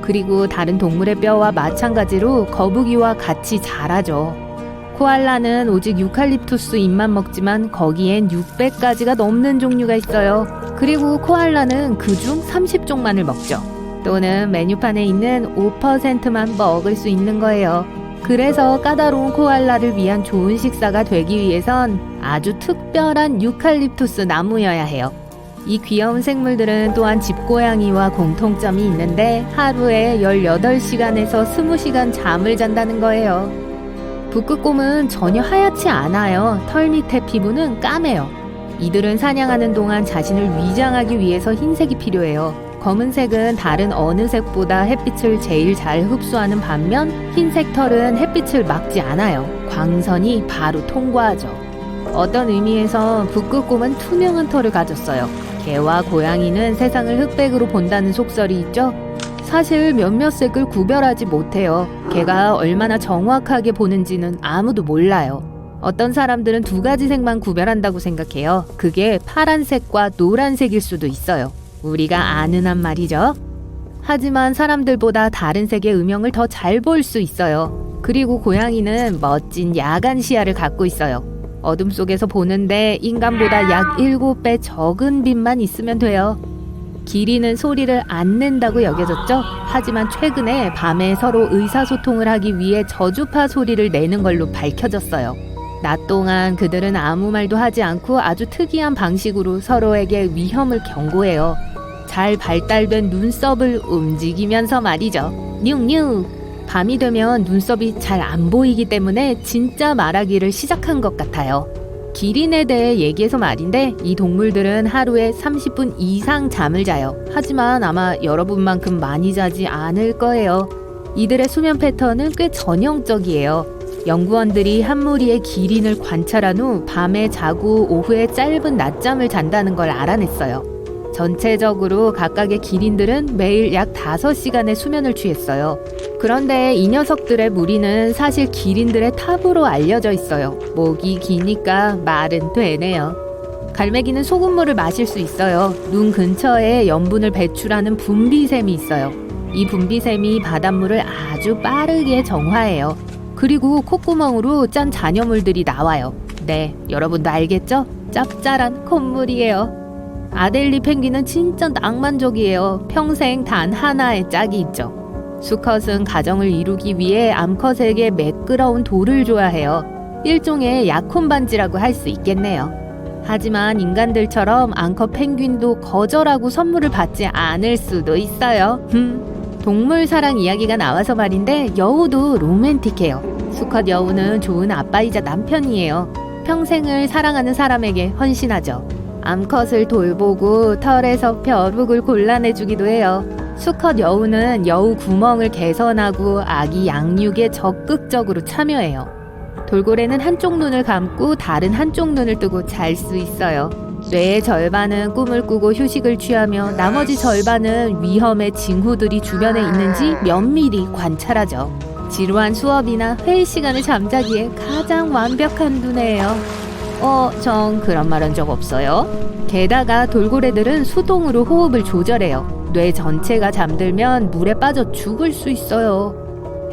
그리고 다른 동물의 뼈와 마찬가지로 거북이와 같이 자라죠. 코알라는 오직 유칼립투스 잎만 먹지만 거기엔 600가지가 넘는 종류가 있어요. 그리고 코알라는 그중 30종만을 먹죠. 또는 메뉴판에 있는 5%만 먹을 수 있는 거예요. 그래서 까다로운 코알라를 위한 좋은 식사가 되기 위해선 아주 특별한 유칼립투스 나무여야 해요. 이 귀여운 생물들은 또한 집고양이와 공통점이 있는데 하루에 18시간에서 20시간 잠을 잔다는 거예요. 북극곰은 전혀 하얗지 않아요. 털 밑에 피부는 까매요. 이들은 사냥하는 동안 자신을 위장하기 위해서 흰색이 필요해요. 검은색은 다른 어느 색보다 햇빛을 제일 잘 흡수하는 반면 흰색 털은 햇빛을 막지 않아요. 광선이 바로 통과하죠. 어떤 의미에서 북극곰은 투명한 털을 가졌어요. 개와 고양이는 세상을 흑백으로 본다는 속설이 있죠. 사실 몇몇 색을 구별하지 못해요. 개가 얼마나 정확하게 보는지는 아무도 몰라요. 어떤 사람들은 2가지 색만 구별한다고 생각해요. 그게 파란색과 노란색일 수도 있어요. 우리가 아는 한 말이죠. 하지만 사람들보다 다른 색의 음영을 더 잘 볼 수 있어요. 그리고 고양이는 멋진 야간 시야를 갖고 있어요. 어둠 속에서 보는데 인간보다 약 7배 적은 빛만 있으면 돼요. 기린은 소리를 안 낸다고 여겨졌죠? 하지만 최근에 밤에 서로 의사소통을 하기 위해 저주파 소리를 내는 걸로 밝혀졌어요. 낮 동안 그들은 아무 말도 하지 않고 아주 특이한 방식으로 서로에게 위험을 경고해요. 잘 발달된 눈썹을 움직이면서 말이죠. 뉴뉴! 밤이 되면 눈썹이 잘 안 보이기 때문에 진짜 말하기를 시작한 것 같아요. 기린에 대해 얘기해서 말인데 이 동물들은 하루에 30분 이상 잠을 자요. 하지만 아마 여러분만큼 많이 자지 않을 거예요. 이들의 수면 패턴은 꽤 전형적이에요. 연구원들이 한 무리의 기린을 관찰한 후 밤에 자고 오후에 짧은 낮잠을 잔다는 걸 알아냈어요. 전체적으로 각각의 기린들은 매일 약 5시간의 수면을 취했어요. 그런데 이 녀석들의 무리는 사실 기린들의 탑으로 알려져 있어요. 목이 기니까 말은 되네요. 갈매기는 소금물을 마실 수 있어요. 눈 근처에 염분을 배출하는 분비샘이 있어요. 이 분비샘이 바닷물을 아주 빠르게 정화해요. 그리고 콧구멍으로 짠 잔여물들이 나와요. 네, 여러분도 알겠죠? 짭짤한 콧물이에요. 아델리 펭귄은 진짜 낭만적이에요. 평생 단 하나의 짝이 있죠. 수컷은 가정을 이루기 위해 암컷에게 매끄러운 돌을 좋아해요. 일종의 약혼 반지라고 할 수 있겠네요. 하지만 인간들처럼 암컷 펭귄도 거절하고 선물을 받지 않을 수도 있어요. 동물 사랑 이야기가 나와서 말인데 여우도 로맨틱해요. 수컷 여우는 좋은 아빠이자 남편이에요. 평생을 사랑하는 사람에게 헌신하죠. 암컷을 돌보고 털에서 벼룩을 골라내주기도 해요. 수컷 여우는 여우 구멍을 개선하고 아기 양육에 적극적으로 참여해요. 돌고래는 한쪽 눈을 감고 다른 한쪽 눈을 뜨고 잘 수 있어요. 뇌의 절반은 꿈을 꾸고 휴식을 취하며 나머지 절반은 위험의 징후들이 주변에 있는지 면밀히 관찰하죠. 지루한 수업이나 회의 시간을 잠자기에 가장 완벽한 두뇌예요. 전 그런 말 한 적 없어요. 게다가 돌고래들은 수동으로 호흡을 조절해요. 뇌 전체가 잠들면 물에 빠져 죽을 수 있어요.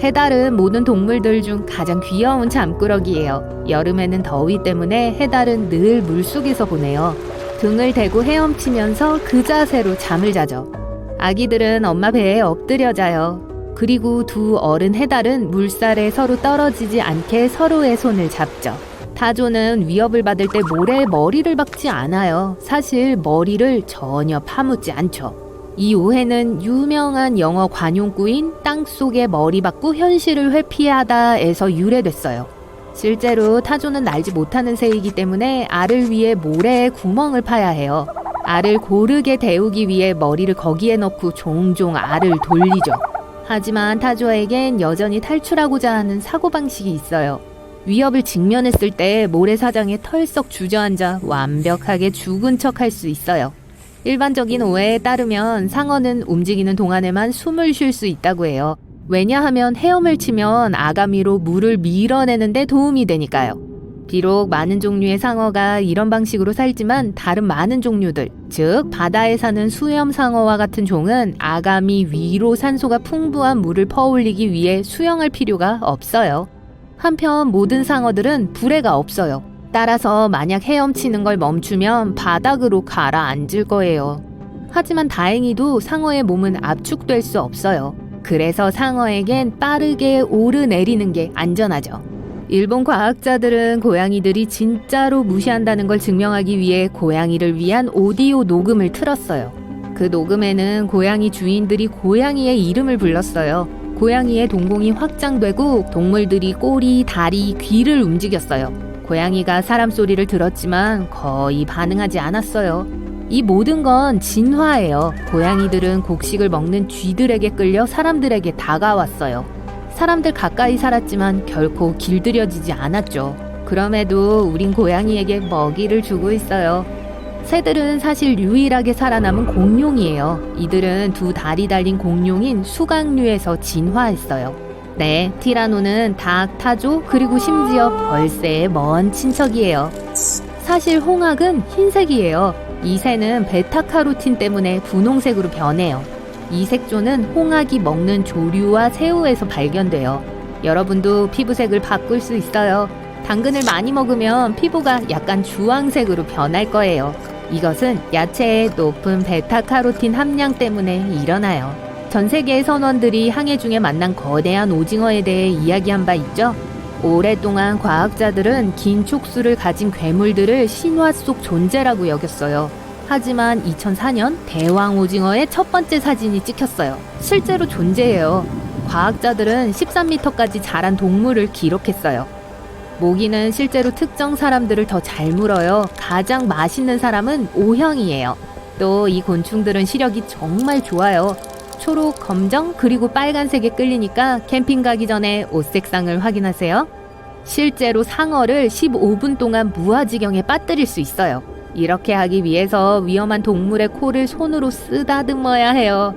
해달은 모든 동물들 중 가장 귀여운 잠꾸러기예요. 여름에는 더위 때문에 해달은 늘 물속에서 보내요. 등을 대고 헤엄치면서 그 자세로 잠을 자죠. 아기들은 엄마 배에 엎드려 자요. 그리고 두 어른 해달은 물살에 서로 떨어지지 않게 서로의 손을 잡죠. 타조는 위협을 받을 때 모래에 머리를 박지 않아요. 사실 머리를 전혀 파묻지 않죠. 이 오해는 유명한 영어 관용구인 땅속에 머리 박고 현실을 회피하다에서 유래됐어요. 실제로 타조는 날지 못하는 새이기 때문에 알을 위해 모래에 구멍을 파야 해요. 알을 고르게 데우기 위해 머리를 거기에 넣고 종종 알을 돌리죠. 하지만 타조에겐 여전히 탈출하고자 하는 사고방식이 있어요. 위협을 직면했을 때 모래사장에 털썩 주저앉아 완벽하게 죽은 척 할 수 있어요. 일반적인 오해에 따르면 상어는 움직이는 동안에만 숨을 쉴 수 있다고 해요. 왜냐하면 헤엄을 치면 아가미로 물을 밀어내는데 도움이 되니까요. 비록 많은 종류의 상어가 이런 방식으로 살지만 다른 많은 종류들, 즉 바다에 사는 수염 상어와 같은 종은 아가미 위로 산소가 풍부한 물을 퍼올리기 위해 수영할 필요가 없어요. 한편 모든 상어들은 부레가 없어요. 따라서 만약 헤엄치는 걸 멈추면 바닥으로 가라앉을 거예요. 하지만 다행히도 상어의 몸은 압축될 수 없어요. 그래서 상어에겐 빠르게 오르내리는 게 안전하죠. 일본 과학자들은 고양이들이 진짜로 무시한다는 걸 증명하기 위해 고양이를 위한 오디오 녹음을 틀었어요. 그 녹음에는 고양이 주인들이 고양이의 이름을 불렀어요. 고양이의 동공이 확장되고 동물들이 꼬리, 다리, 귀를 움직였어요. 고양이가 사람 소리를 들었지만 거의 반응하지 않았어요. 이 모든 건 진화예요. 고양이들은 곡식을 먹는 쥐들에게 끌려 사람들에게 다가왔어요. 사람들 가까이 살았지만 결코 길들여지지 않았죠. 그럼에도 우린 고양이에게 먹이를 주고 있어요. 새들은 사실 유일하게 살아남은 공룡이에요. 이들은 두 다리 달린 공룡인 수각류에서 진화했어요. 네, 티라노는 닭, 타조, 그리고 심지어 벌새의 먼 친척이에요. 사실 홍학은 흰색이에요. 이 새는 베타카로틴 때문에 분홍색으로 변해요. 이 색조는 홍학이 먹는 조류와 새우에서 발견돼요. 여러분도 피부색을 바꿀 수 있어요. 당근을 많이 먹으면 피부가 약간 주황색으로 변할 거예요. 이것은 야채의 높은 베타카로틴 함량 때문에 일어나요. 전 세계의 선원들이 항해 중에 만난 거대한 오징어에 대해 이야기한 바 있죠? 오랫동안 과학자들은 긴 촉수를 가진 괴물들을 신화 속 존재라고 여겼어요. 하지만 2004년 대왕 오징어의 첫 번째 사진이 찍혔어요. 실제로 존재해요. 과학자들은 13m까지 자란 동물을 기록했어요. 모기는 실제로 특정 사람들을 더 잘 물어요. 가장 맛있는 사람은 O형이에요. 또 이 곤충들은 시력이 정말 좋아요. 초록, 검정, 그리고 빨간색에 끌리니까 캠핑 가기 전에 옷 색상을 확인하세요. 실제로 상어를 15분 동안 무아지경에 빠뜨릴 수 있어요. 이렇게 하기 위해서 위험한 동물의 코를 손으로 쓰다듬어야 해요.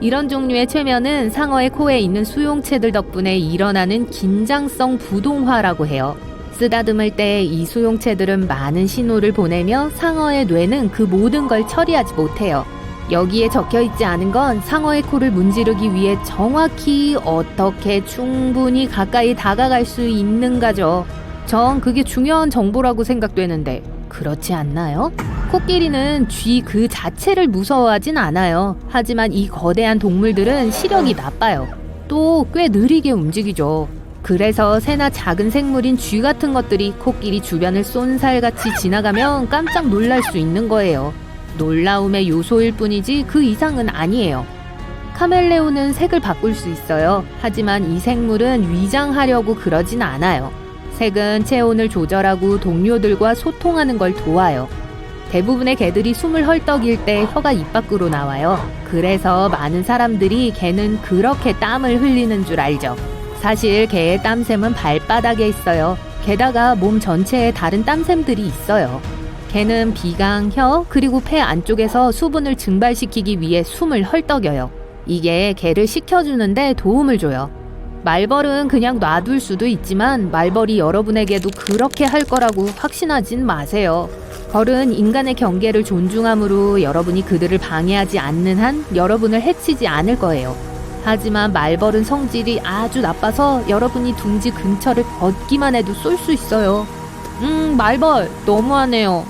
이런 종류의 최면은 상어의 코에 있는 수용체들 덕분에 일어나는 긴장성 부동화라고 해요. 쓰다듬을 때 이 수용체들은 많은 신호를 보내며 상어의 뇌는 그 모든 걸 처리하지 못해요. 여기에 적혀있지 않은 건 상어의 코를 문지르기 위해 정확히 어떻게 충분히 가까이 다가갈 수 있는가죠. 전 그게 중요한 정보라고 생각되는데 그렇지 않나요? 코끼리는 쥐 그 자체를 무서워하진 않아요. 하지만 이 거대한 동물들은 시력이 나빠요. 또 꽤 느리게 움직이죠. 그래서 새나 작은 생물인 쥐 같은 것들이 코끼리 주변을 쏜살같이 지나가면 깜짝 놀랄 수 있는 거예요. 놀라움의 요소일 뿐이지 그 이상은 아니에요. 카멜레온은 색을 바꿀 수 있어요. 하지만 이 생물은 위장하려고 그러진 않아요. 색은 체온을 조절하고 동료들과 소통하는 걸 도와요. 대부분의 개들이 숨을 헐떡일 때 혀가 입 밖으로 나와요. 그래서 많은 사람들이 개는 그렇게 땀을 흘리는 줄 알죠. 사실 개의 땀샘은 발바닥에 있어요. 게다가 몸 전체에 다른 땀샘들이 있어요. 개는 비강, 혀, 그리고 폐 안쪽에서 수분을 증발시키기 위해 숨을 헐떡여요. 이게 개를 식혀주는데 도움을 줘요. 말벌은 그냥 놔둘 수도 있지만 말벌이 여러분에게도 그렇게 할 거라고 확신하진 마세요. 벌은 인간의 경계를 존중함으로 여러분이 그들을 방해하지 않는 한 여러분을 해치지 않을 거예요. 하지만 말벌은 성질이 아주 나빠서 여러분이 둥지 근처를 걷기만 해도 쏠 수 있어요. 말벌 너무하네요.